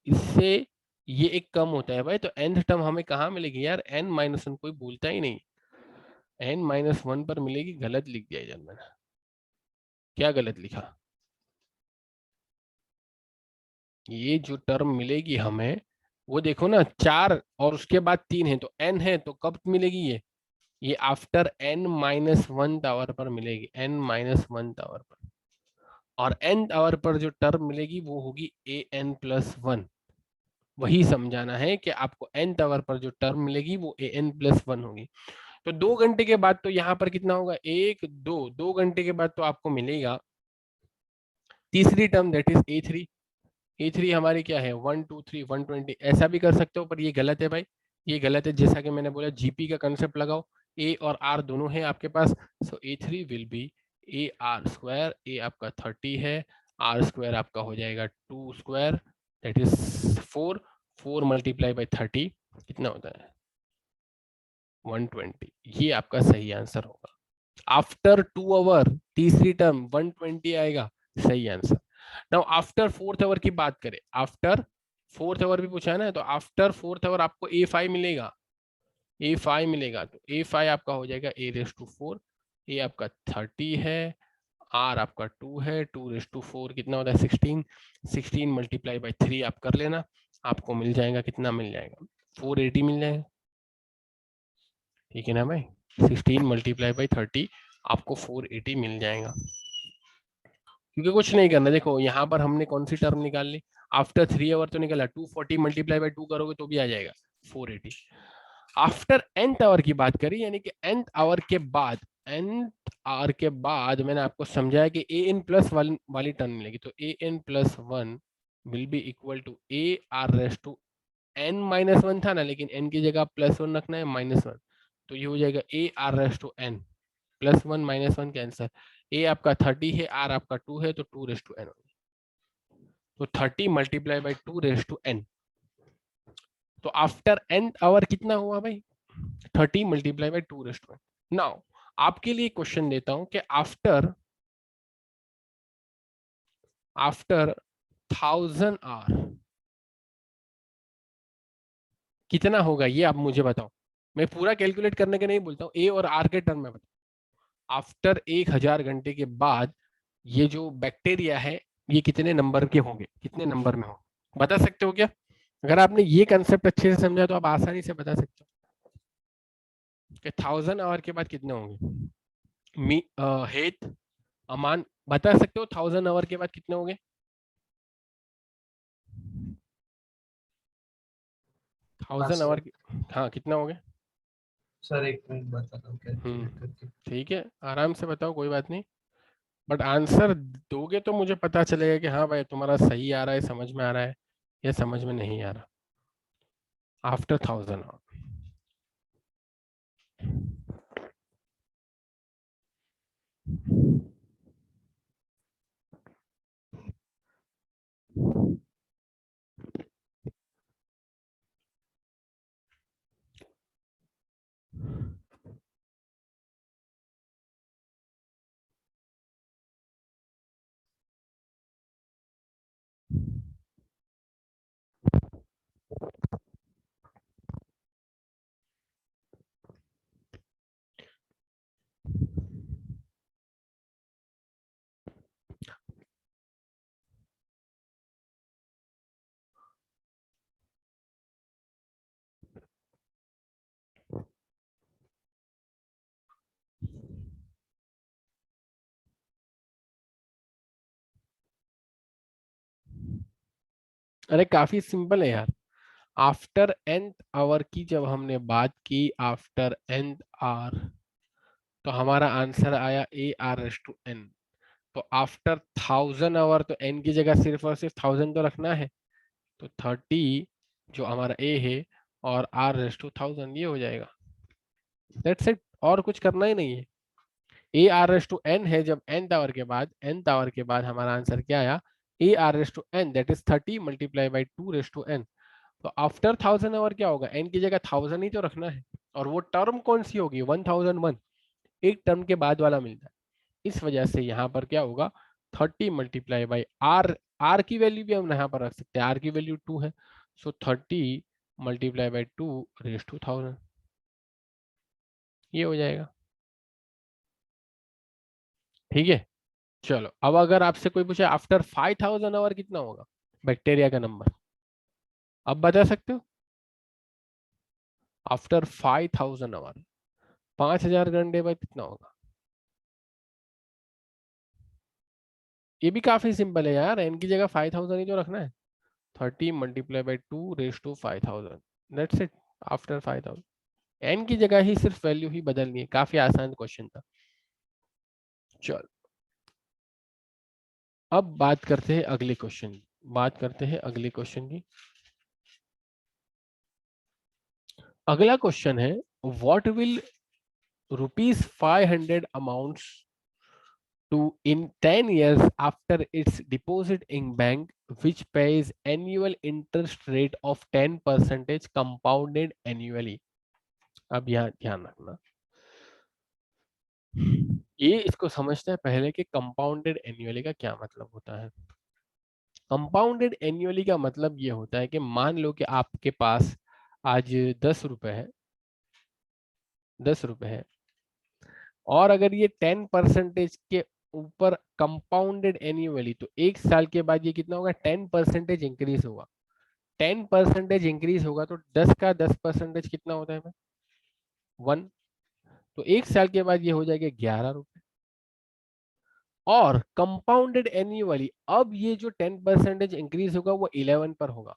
[SPEAKER 1] इससे ये एक कम होता है भाई, तो nth टर्म हमें कहाँ मिलेगी यार, n-1, कोई बोलता ही नहीं, n-1 पर मिलेगी, गलत लिख दिया इधर मैंने, क्या गलत लिखा, ये जो टर्म मिलेगी हमें, वो देखो ना 4 और उसके बाद 3 है, तो n है तो कब मिलेगी ये आफ्टर n-1 आवर पर मिलेगी, n-1 आवर पर, और n आवर पर जो टर्म मिलेगी वो होगी an+1। वही समझाना है कि आपको n आवर पर जो टर्म मिलेगी वो an+1 होगी। तो 2 घंटे के बाद तो यहाँ पर कितना होगा, 2 घंटे के बाद तो आपको मिलेगा तीसरी term, that is a3। A3 हमारी क्या है, 1 2 3 120, ऐसा भी कर सकते हो पर ये गलत है भाई, ये गलत है। जैसा कि मैंने बोला जीपी का कंसेप्ट लगाओ, ए और आर दोनों है आपके पास, सो ए3 विल बी AR², ए आपका 30 है, R² आपका हो जाएगा 2², दैट इज 4, 4 × 30 कितना होता है, 120, ये आपका सही आंसर होगा। आफ्टर 2 आवर तीसरी टर्म 120 आएगा, सही answer. Now after fourth hour की बात करें, आफ्टर फोर्थ आवर भी पूछा है ना, तो आफ्टर फोर्थ आवर आपको A5 मिलेगा, A5 मिलेगा, तो A5 आपका हो जाएगा A⁴, ए आपका 30 है, आर आपका 2 है, 2⁴ कितना होता है 16, 16 × 3 आप कर लेना, आपको मिल जाएगा, कितना मिल जाएगा 480 मिल जाएगा। ठीक है ना भाई, 16 × 30 आपको 480 मिल जाएगा। क्योंकि कुछ नहीं करना, देखो यहाँ पर हमने कौन सी टर्म निकाल ली, आफ्टर 3 आवर तो निकाला, 240 × 2 करोगे तो भी आ जाएगा 480। आफ्टर nth आवर की बात करी, यानी कि nth आवर के बाद, nth आवर के बाद मैंने आपको समझाया कि an+1 वाली टर्म मिलेगी, तो an+1 will be equal to AR⁻n-1 था ना, लेकिन n की जगह +1 रखना है -1, तो ये हो जाएगा AR⁻n, +1 -1 कैंसर, ए आपका 30 है, आर आपका 2 है, तो 2⁻n, तो 30 × 2⁻n। तो आफ्टर n आवर कितना हुआ भाई, 30 × 2⁻n। नाउ आपके लिए क्वेश्चन देता हूं कि आफ्टर आफ्टर 1000 आवर कितना होगा, ये आप मुझे बताओ। मैं पूरा कैलकुलेट करने के नहीं बोलता हूँ, ए और आर के टर्म में बताओ। आफ्टर 1000 घंटे के बाद ये जो बैक्टीरिया है ये कितने नंबर के होंगे, कितने नंबर में होंगे, बता सकते हो क्या? अगर आपने ये कंसेप्ट अच्छे से समझा तो आप आसानी से बता सकते हो कि 1000 आवर के बाद कितने होंगे। हेत, अमान, बता सकते हो 1000 आवर के बाद कितने होंगे, 1000 आवर
[SPEAKER 2] सर,
[SPEAKER 1] हाँ कितना होंगे।
[SPEAKER 2] सर एक मिनट बताता हूँ कैलकुलेट
[SPEAKER 1] हम्म,
[SPEAKER 2] करके।
[SPEAKER 1] ठीक है, आराम से बताओ, कोई बात नहीं, बट आंसर दोगे तो मुझे पता चलेगा कि हाँ भाई तुम्हारा सही आ रहा है, समझ में आ रहा है या समझ में नहीं आ रहा। आफ्टर 1000 आवर अरे काफी सिंपल है यार। आफ्टर nth आवर की जब हमने बात की, आफ्टर nth आवर, तो हमारा आंसर आया A R S to N. तो आफ्टर 1000 आवर, तो एन की जगह सिर्फ और सिर्फ 1000 तो रखना है। तो 30 जो हमारा ए है, और आर रेस टू 1000, ये हो जाएगा। दैट्स इट, और कुछ करना ही नहीं है। A R raise to N है जब एन आवर के बाद हमारा आंसर क्या आया, A R raise to N, that is 30 multiply by 2 raise to N. तो आफ्टर 1000 आवर क्या होगा, एन की जगह 1000 ही तो रखना है। और वो टर्म कौन सी होगी, 1001, एक टर्म के बाद वाला मिलता है। इस वजह से यहाँ पर क्या होगा, 30 मल्टीप्लाई बाई आर। आर की वैल्यू भी हम यहाँ पर रख सकते हैं, आर की वैल्यू 2 है। सो 30 मल्टीप्लाई बाई 2 रेस टू 1000, ये हो जाएगा। ठीक है, चलो अब अगर आपसे कोई पूछे आफ्टर 5000 आवर कितना होगा बैक्टीरिया का नंबर, अब बता सकते हो? आफ्टर 5000 आवर, 5000 घंटे बाद कितना होगा? ये भी काफी सिंपल है यार, एन की जगह 5000 ही तो रखना है। 30 multiply by 2 raise to 5000, that's it. After 5000, N की जगह ही सिर्फ वैल्यू ही बदलनी है, काफी आसान क्वेश्चन था। चल, अब बात करते हैं अगले क्वेश्चन की, बात करते हैं अगले क्वेश्चन की। अगला क्वेश्चन है, what will ₹500 amounts to in 10 years after its deposit in bank, which pays annual interest rate of 10% compounded annually। अब यहाँ ध्यान रखना, ये इसको समझते हैं पहले कि कंपाउंडेड एनुअली का क्या मतलब होता है। कंपाउंडेड एनुअली का मतलब ये होता है कि मान लो कि आपके पास आज 10 रुपए है, 10 रुपए है, और अगर ये 10% के ऊपर कंपाउंडेड एनुअली, तो एक साल के बाद ये कितना होगा, 10% इंक्रीज होगा। 10% इंक्रीज होगा तो 10 का 10% कितना होता है भाई, 1। तो एक साल के बाद ये हो जाएगा 11 रुपए। और कंपाउंडेड एनुअली, अब ये जो 10% इंक्रीज होगा वो 11 पर होगा।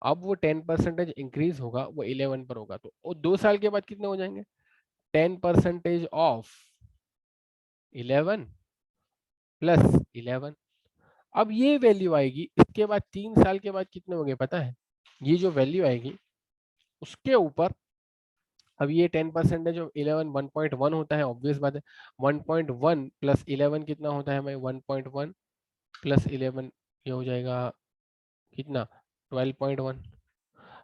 [SPEAKER 1] अब वो 10% इंक्रीज होगा वो 11 पर होगा, तो वो 2 साल के बाद कितने हो जाएंगे, 10% ऑफ 11 प्लस 11। अब ये वैल्यू आएगी, इसके बाद 3 साल के बाद कितने होंगे पता है, ये जो वैल्यू आएगी उसके ऊपर, अब ये 10% ऑफ 11 1.1 होता है, ऑब्वियस बात है। 1.1 प्लस 11 कितना होता है भाई, 1.1 प्लस 11, ये हो जाएगा कितना, 12.1।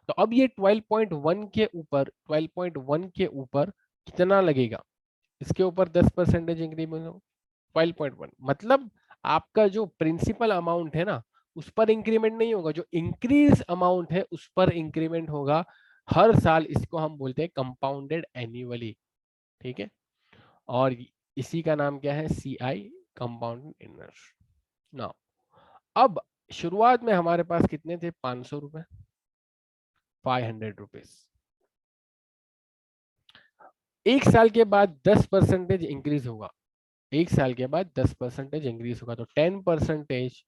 [SPEAKER 1] तो अब ये 12.1 के ऊपर, 12.1 के ऊपर कितना लगेगा, इसके ऊपर 10% इंक्रीमेंट हो, 12.1। मतलब आपका जो प्रिंसिपल अमाउंट है ना, उस पर इंक्रीमेंट नहीं होगा, जो इंक्रीज अमाउंट है उस पर इंक्रीमेंट होगा हर साल। इसको हम बोलते हैं कंपाउंडेड एन्युअली। ठीक है, और इसी का नाम क्या है, सी आई, कंपाउंड इंटरेस्ट। नाउ, अब शुरुआत में हमारे पास कितने थे, 500 रुपए, 500 रुपीज। एक साल के बाद 10% इंक्रीज होगा, एक साल के बाद 10% इंक्रीज होगा, तो 10%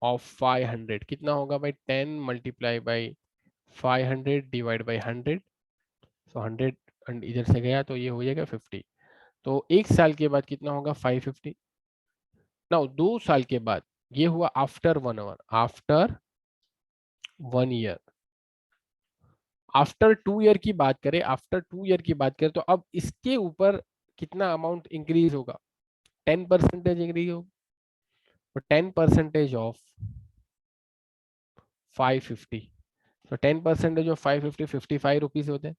[SPEAKER 1] ऑफ 500 कितना होगा भाई, 10 मल्टीप्लाई बाई 500 डिवाइड बाई 100। सो 100 इधर से गया तो ये हो जाएगा 50। तो एक साल के बाद कितना होगा, 550। ना 2 साल के बाद, ये हुआ after 1 hour, after 1 year. After 2 year की बात करें, आफ्टर 2 ईयर की बात करें, तो अब इसके ऊपर कितना अमाउंट इंक्रीज होगा, 10% इंक्रीज होगा। तो 10% ऑफ 550, तो 10% ऑफ 550, 55 रुपीज होते हैं।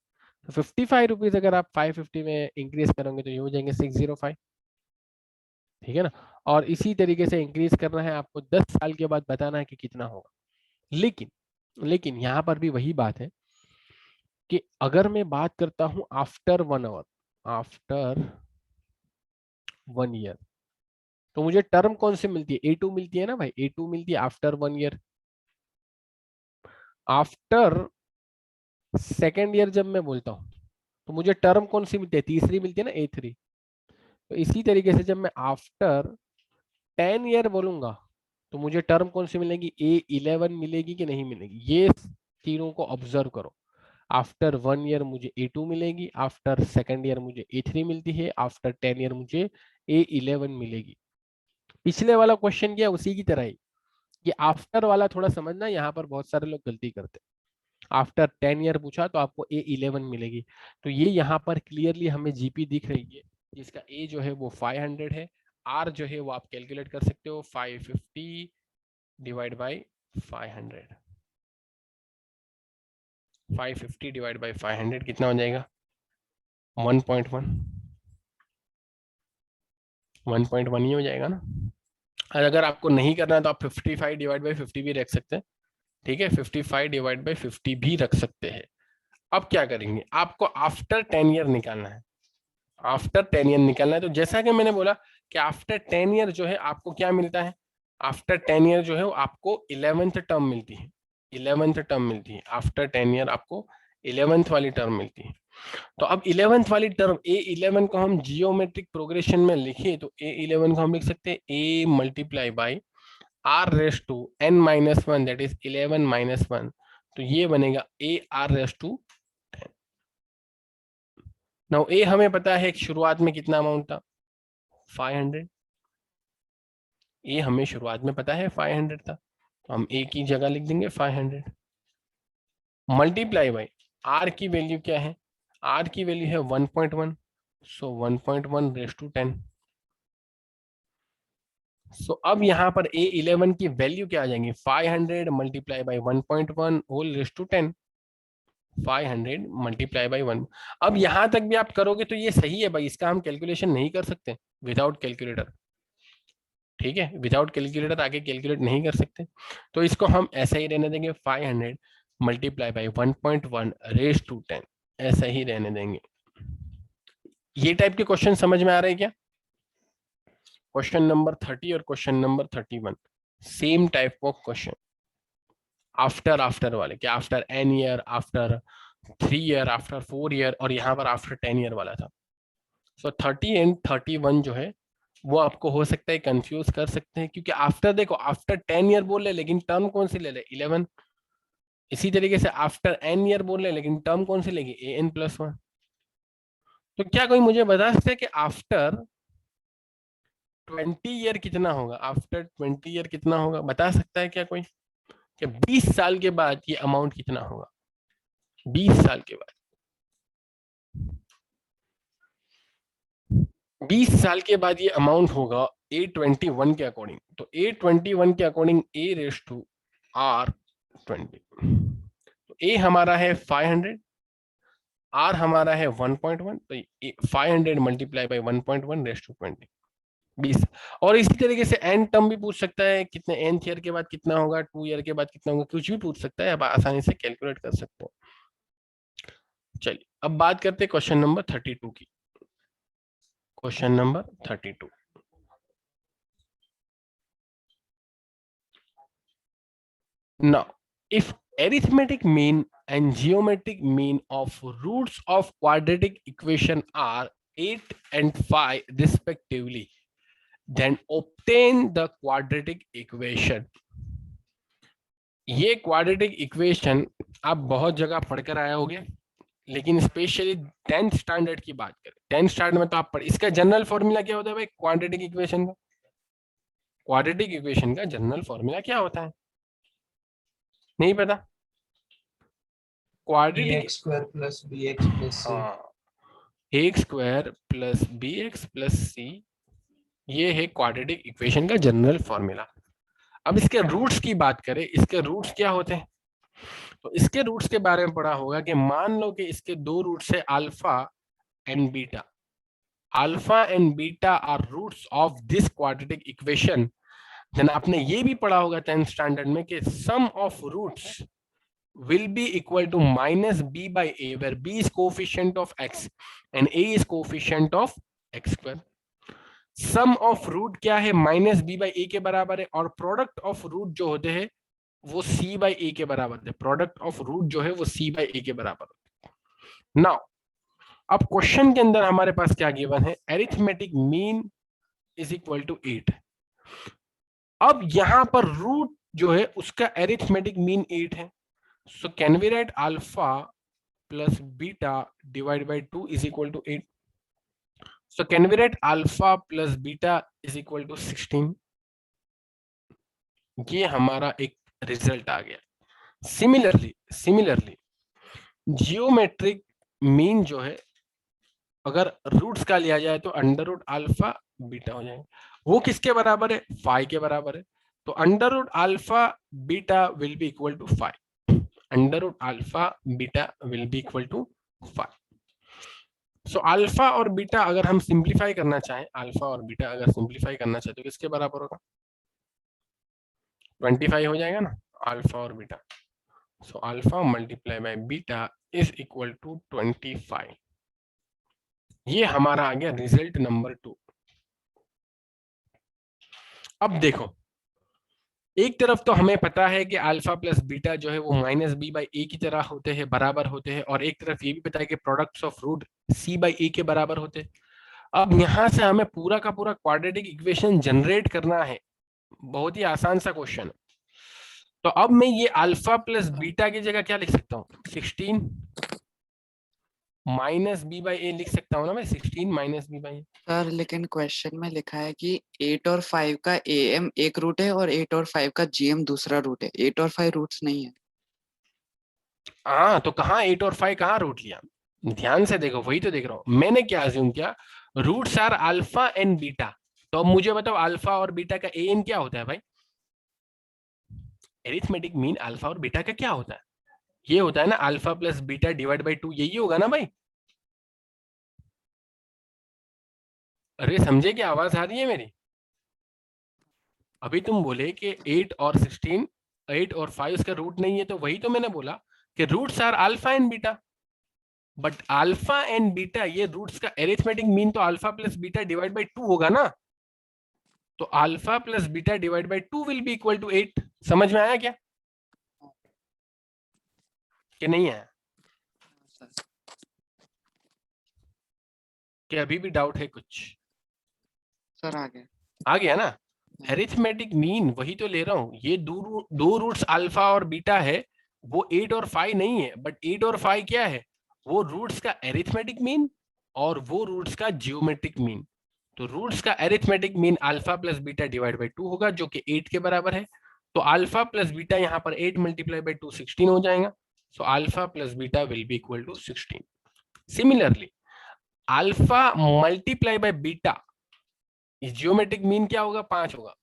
[SPEAKER 1] तो 55 रुपीज अगर आप 550 में इंक्रीज करोगे तो ये हो जाएंगे 605। ठीक है ना, और इसी तरीके से इंक्रीज करना है आपको, 10 साल के बाद बताना है कि कितना होगा। लेकिन लेकिन यहाँ पर भी वही बात है कि अगर मैं बात करता हूं आफ्टर 1 आवर, आफ्टर 1 ईयर, तो मुझे टर्म कौन सी मिलती है, A2 मिलती है ना भाई, A2 मिलती है after 1 year. After second year जब मैं बोलता हूँ तो मुझे टर्म कौन सी मिलती है, तीसरी मिलती है ना, A3। तो इसी तरीके से जब मैं आफ्टर 10 ईयर बोलूंगा तो मुझे टर्म कौन सी मिलेगी, A11 मिलेगी कि नहीं मिलेगी, ये तीनों को ऑब्जर्व करो। आफ्टर 1 ईयर मुझे A2 मिलेगी, आफ्टर सेकेंड ईयर मुझे A3 मिलती है, आफ्टर 10 ईयर मुझे A11 मिलेगी। पिछले वाला क्वेश्चन क्या उसी की तरह ही, ये आफ्टर वाला थोड़ा समझना, यहाँ पर बहुत सारे लोग गलती करते हैं। आफ्टर 10 ईयर पूछा तो आपको A11 मिलेगी, तो ये यहाँ पर क्लियरली हमें जीपी दिख रही है, जिसका A जो है वो 500 है, R जो है वो आप कैलकुलेट कर सकते हो 550 डिवाइड बाई 500, 550 डिवाइड बाई 500 कितना हो जाएगा 1.1, 1.1 ही हो जाएगा ना। और अगर आपको नहीं करना है तो आप 55 डिवाइड बाई 50 भी रख सकते हैं, ठीक है, 55 डिवाइड बाई 50 भी रख सकते हैं। अब क्या करेंगे, आपको आफ्टर 10 ईयर निकालना है, आफ्टर 10 ईयर निकालना है। तो जैसा कि मैंने बोला कि आफ्टर 10 ईयर जो है आपको क्या मिलता है, आफ्टर 10 ईयर जो है वो आपको 11th टर्म मिलती है, 11th टर्म मिलती है, आफ्टर 10 ईयर आपको 11th वाली टर्म मिलती है। तो अब 11th वाली टर्म A11 को हम जियोमेट्रिक प्रोग्रेशन में लिखे तो A11 को हम लिख सकते हैं A multiply by R raise to n-1 that is 11-1, तो ये बनेगा A R raise to 10। Now A हमें पता है शुरुआत में कितना अमाउंट था 500, A हमें शुरुआत में पता है 500 था, तो हम A की जगह लिख देंगे 500 मल्टीप्लाई बाई R की वैल्यू क्या है, R की वैल्यू है 1.1, सो 1.1 रेस टू 10। सो अब यहाँ पर A11 की वैल्यू क्या आ जाएंगी 500 multiply by 1.1 whole raise to 10, 500 multiply by 1। अब यहां तक भी आप करोगे तो ये सही है भाई, इसका हम कैलकुलेशन नहीं कर सकते विदाउट कैलकुलेटर, ठीक है, विदाउट कैलकुलेटर आगे कैलकुलेट नहीं कर सकते, तो इसको हम ऐसा ही रहने देंगे 500 मल्टीप्लाई बाई 1.1 रेस टू 10, ऐसा ही रहने देंगे। ये टाइप के क्वेश्चन समझ में आ रहे हैं क्या, क्वेश्चन नंबर 30 और question number 31 same type of question, after वाले क्या, after n year, after 3 year, after 4 year, और यहाँ पर आफ्टर 10 ईयर वाला था। सो 30 एंड 31 जो है वो आपको हो सकता है कंफ्यूज कर सकते हैं, क्योंकि आफ्टर देखो आफ्टर 10 ईयर बोल रहे लेकिन टर्म कौन सी ले रहे 11, इसी तरीके से आफ्टर n ईयर बोल रहे लेकिन टर्म कौन सी लेगी an+1। तो क्या कोई मुझे बता सकता है कि आफ्टर 20 ईयर कितना होगा, आफ्टर 20 ईयर कितना होगा, बता सकता है क्या कोई, कि 20 साल के बाद ये अमाउंट कितना होगा, 20 साल के बाद, 20 साल के बाद ये अमाउंट होगा A21 के अकॉर्डिंग, तो A21 के according A raise to R20, तो A हमारा है 500, R हमारा है 1.1, तो 500 मल्टीप्लाई बाई 1.1 रेस टू 20, 20। और इसी तरीके से एन टर्म भी पूछ सकता है, कितने एन ईयर के बाद कितना होगा, 2 ईयर के बाद कितना होगा, कुछ भी पूछ सकता है, आप आसानी से कैलकुलेट कर सकते हो। चलिए अब बात करते हैं क्वेश्चन नंबर 32 की, question number 32। Now, if arithmetic mean and geometric mean of roots of quadratic equation are 8 and 5 respectively, then obtain the quadratic equation। ये क्वाड्रेटिक इक्वेशन आप बहुत जगह पढ़कर आए होंगे, लेकिन स्पेशली 10th स्टैंडर्ड की बात करें, 10th स्टैंडर्ड में तो आप पढ़, इसका जनरल फॉर्मूला क्या होता है भाई, क्वाड्रेटिक इक्वेशन का, क्वाड्रेटिक इक्वेशन का जनरल फॉर्मूला क्या होता है, नहीं पता, quadratic
[SPEAKER 2] ax square plus bx plus c।
[SPEAKER 1] हाँ, x square plus b x plus c, ये है क्वाड्रेटिक इक्वेशन का जनरल फॉर्मूला। अब इसके रूट्स की बात करें, इसके रूट्स क्या होते हैं, तो इसके रूट्स के बारे में पढ़ा होगा कि मान लो कि इसके दो रूट्स है alpha and beta, alpha and beta are roots of this quadratic equation. Then आपने ये भी पढ़ा होगा 10th स्टैंडर्ड में कि sum of roots will be equal to minus b by a, where b is coefficient of x and a is coefficient of x square। Sum of root क्या है, minus b by a के बराबर है, और product of root जो होते हैं वो सी बाई ए के बराबर है, प्रोडक्ट ऑफ रूट जो है वो सी बाई ए के बराबर होते हैं। नाउ अब क्वेश्चन के अंदर हमारे पास क्या गिवन है, arithmetic mean is equal to 8। अब यहां पर रूट जो है उसका एरिथमेटिक मीन 8 है, so can we write alpha plus beta divide by 2 is equal to 8. So can we write alpha plus beta is equal to 16? ये हमारा एक रिजल्ट आ गया. सिमिलरली जियोमेट्रिक मीन जो है अगर रूट्स का लिया जाए तो अंडर रूट अल्फा बीटा हो जाएगा. वो किसके बराबर है? फाइ के बराबर है. तो under root alpha beta will be equal to 5. Under root alpha beta will be equal to 5. So alpha और बीटा अगर हम सिंप्लीफाई करना चाहें, अल्फा और बीटा अगर सिंप्लीफाई करना चाहें तो किसके बराबर होगा? 25 हो जाएगा ना, अल्फा और beta. So alpha multiply by beta is equal to 25. ये हमारा आ गया रिजल्ट नंबर 2. अब देखो, एक तरफ तो हमें पता है कि अल्फा प्लस बीटा जो है वो माइनस बी बाई ए की तरह होते हैं, बराबर होते हैं, और एक तरफ ये भी पता है कि products of root c by a के बराबर होते हैं. अब यहां से हमें पूरा का पूरा क्वाड्रेटिक इक्वेशन जनरेट करना है. बहुत ही आसान सा क्वेश्चन है. तो अब मैं ये अल्फा प्लस बीटा की जगह क्या लिख सकता हूँ? 16 माइनस बी बाई ए लिख सकता हूँ ना मैं. 16 minus b by a.
[SPEAKER 3] Sir लेकिन क्वेश्चन में लिखा है कि 8 और 5 का am एक रूट है और 8 और 5 का gm दूसरा रूट है. 8 और 5 रूट्स नहीं है.
[SPEAKER 1] हाँ, तो कहाँ 8 और 5 कहाँ रूट लिया? ध्यान से देखो, वही तो देख रहा हूँ. मैंने क्या अज्यूम किया? Roots are alpha and beta. तो अब मुझे बताओ अल्फा और बीटा का एन क्या होता है भाई? एरिथमेटिक मीन अल्फा और बीटा का क्या होता है? ये होता है ना alpha plus beta divide by 2. यही होगा ना भाई? अरे समझे क्या? आवाज आ रही है मेरी? अभी तुम बोले कि 8 और 16, 8 और 5 इसका रूट नहीं है, तो वही तो मैंने बोला कि roots are alpha and beta. But alpha and beta ये रूट्स का एरिथमेटिक मीन तो alpha plus beta divide by 2 होगा ना. तो alpha plus beta divide by 2 will be equal to 8. समझ में आया क्या कि नहीं आया? क्या अभी भी डाउट है कुछ?
[SPEAKER 3] सर आ गया.
[SPEAKER 1] आ गया ना. एरिथमेटिक मीन वही तो ले रहा हूं. ये दो रूट्स अल्फा और बीटा है, वो 8 और 5 नहीं है. बट 8 और 5 क्या है? वो रूट्स का एरिथमेटिक मीन और वो रूट्स का जियोमेट्रिक मीन. तो रूट्स का arithmetic mean alpha plus beta divide by 2 होगा, जो कि 8 के बराबर है. तो अल्फा प्लस बीटा यहाँ पर 8 मल्टीप्लाई बाई 2 16 हो जाएगा. So alpha plus beta will be equal to 16. Similarly alpha multiply by beta, geometric mean क्या होगा? 5 होगा.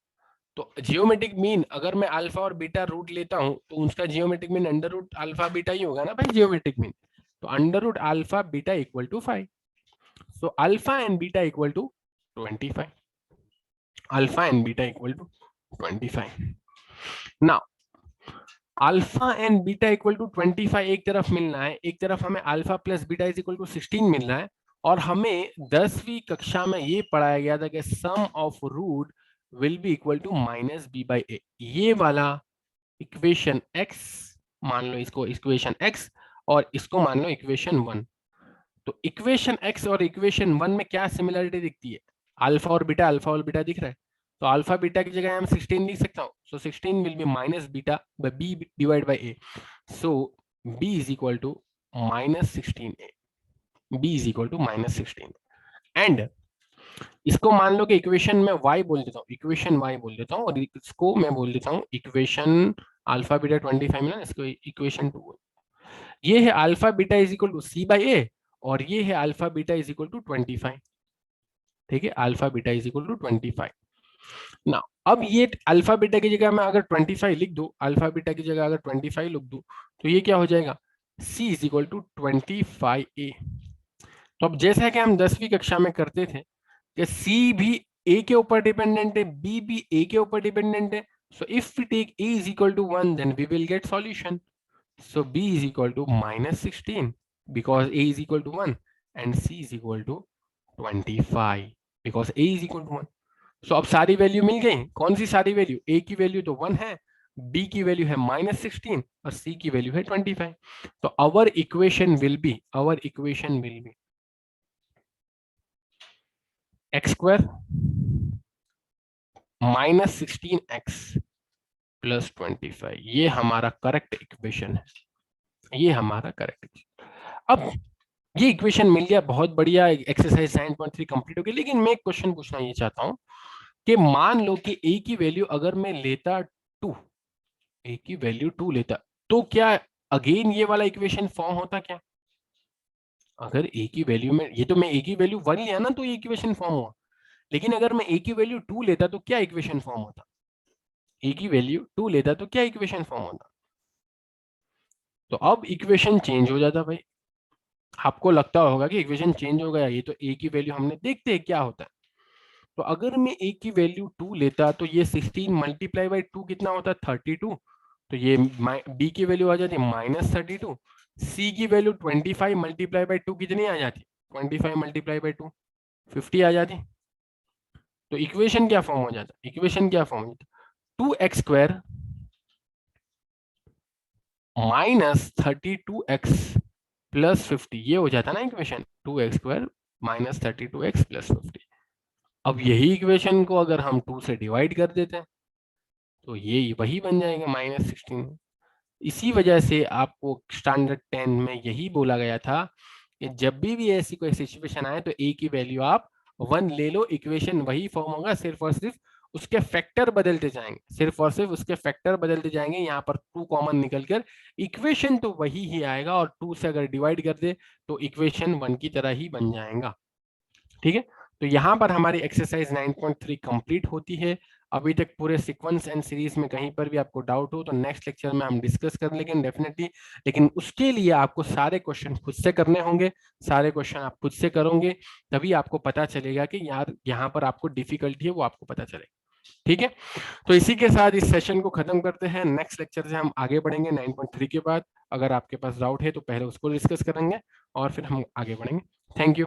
[SPEAKER 1] तो जियोमेट्रिक मीन अगर मैं अल्फा और बीटा रूट लेता हूं तो उसका geometric mean under root alpha beta ही होगा ना भाई, जियोमेट्रिक मीन. तो under root alpha beta equal to 5. So alpha and beta equal to 25. Alpha and beta equal to 25. Now alpha and beta equal to 25 एक तरफ मिलना है, एक तरफ हमें alpha plus beta is equal to 16 मिल रहा है. और हमें 10वीं कक्षा में ये पढ़ाया गया था कि sum of root will be equal to minus b by a. ये वाला इक्वेशन x मान लो, इसको इक्वेशन x और इसको मान लो इक्वेशन 1. तो इक्वेशन x और इक्वेशन 1 में क्या सिमिलरिटी दिखती है? अल्फा और बीटा दिख रहा है. तो अल्फा बीटा की जगह हम 16 लिख सकता हूँ. So 16 will be minus beta by b divide by a. So b is equal to minus 16a. b is equal to minus 16. And इसको मान लो कि इक्वेशन में y बोल देता हूँ, इक्वेशन y बोल देता हूँ, और इसको मैं बोल देता हूँ इक्वेशन अल्फा बीटा 25 मिला, इसको इक्वेशन 2. ये है alpha beta is equal to c by a, और ये है alpha beta is equal to 25. ठीक है, alpha beta is equal to 25. ना अब ये अल्फा बीटा की जगह मैं अगर 25 लिख दूं, अल्फा बीटा की जगह अगर 25 लिख दूं, तो ये क्या हो जाएगा? c is equal to 25a. तो अब जैसा कि हम 10वीं कक्षा में करते थे कि c भी a के ऊपर डिपेंडेंट है, b भी a के ऊपर डिपेंडेंट है. So if we take a is equal to 1 then we will get solution. So b is equal to minus 16 because a is equal to 1 and c is equal to 25 because a is equal to 1. So अब सारी value मिल गई. कौन सी सारी value? a की value तो 1 है, b की value है minus 16 और c की वैल्यू है 25. तो our equation will be x square minus 16x plus 25, ये हमारा करेक्ट इक्वेशन है, ये हमारा करेक्ट। अब ये इक्वेशन मिल गया, बहुत बढ़िया, एक्सरसाइज 9.3 कंप्लीट हो गई। लेकिन मैं एक क्वेश्चन पूछना ये चाहता हूं कि मान लो कि a की वैल्यू अगर मैं लेता 2, a की वैल्यू 2 लेता, तो क्या अगेन ये वाला इक्वेशन फॉर्म होता क्या? अगर a की वैल्यू में, ये तो मैं a की वैल्यू 1 लिया ना, तो ये इक्वेशन फॉर्म हुआ। लेकिन अगर मैं a की वैल्यू 2 लेता तो क्या इक्वेशन फॉर्म होता? a की वैल्यू 2 लेता तो क्या इक्वेशन फॉर्म होता? तो अब इक्वेशन चेंज हो जाता भाई। आपको लगता होगा कि इक्वेशन चेंज हो गया, ये तो a की वैल्यू हमने, देखते हैं क्या होता है। तो अगर मैं a की वैल्यू 2 लेता तो ये 16 मल्टीप्लाई बाई 2 कितना होता है? 32। तो ये b की वैल्यू आ जाती है -32। c की वैल्यू 25 मल्टीप्लाई बाई 2 कितनी आ जाती? 25 मल्टीप्लाई बाई 2 50 आ जाती। तो इक्वेशन क्या फॉर्म हो जाता? इक्वेशन क्या फॉर्म हो जाता? 2x² माइनस 32x प्लस 50, ये हो जाता ना equation, 2x² minus 32x plus 50। अब यही इक्वेशन को अगर हम 2 से डिवाइड कर देते हैं तो ये वही बन जाएगा -16। इसी वजह से आपको स्टैंडर्ड 10 में यही बोला गया था कि जब भी ऐसी कोई सिचुएशन आए तो a की वैल्यू आप 1 ले लो, इक्वेशन वही फॉर्म होगा, सिर्फ और सिर्फ उसके फैक्टर बदलते जाएंगे, सिर्फ और सिर्फ उसके फैक्टर बदलते जाएंगे। यहाँ पर 2 कॉमन निकल कर इक्वेशन तो वही ही आएगा, और 2 से अगर डिवाइड कर दे तो इक्वेशन 1 की तरह ही बन जाएगा। ठीक है, तो यहाँ पर हमारी एक्सरसाइज 9.3 कंप्लीट होती है। अभी तक पूरे सीक्वेंस एंड सीरीज में कहीं पर भी आपको डाउट हो तो नेक्स्ट लेक्चर में हम डिस्कस कर लेंगे डेफिनेटली। लेकिन उसके लिए आपको सारे क्वेश्चन खुद से करने होंगे, सारे क्वेश्चन आप खुद से करोगे तभी आपको पता चलेगा कि यार यहाँ पर आपको डिफिकल्टी है, वो आपको पता चलेगा। ठीक है, तो इसी के साथ इस सेशन को खत्म करते हैं। नेक्स्ट लेक्चर से हम आगे बढ़ेंगे 9.3 के बाद। अगर आपके पास डाउट है तो पहले उसको डिस्कस करेंगे और फिर हम आगे बढ़ेंगे। Thank you.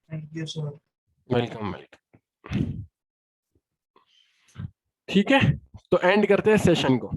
[SPEAKER 2] Thank you sir.
[SPEAKER 1] Welcome welcome. ठीक है, तो एंड करते हैं सेशन को।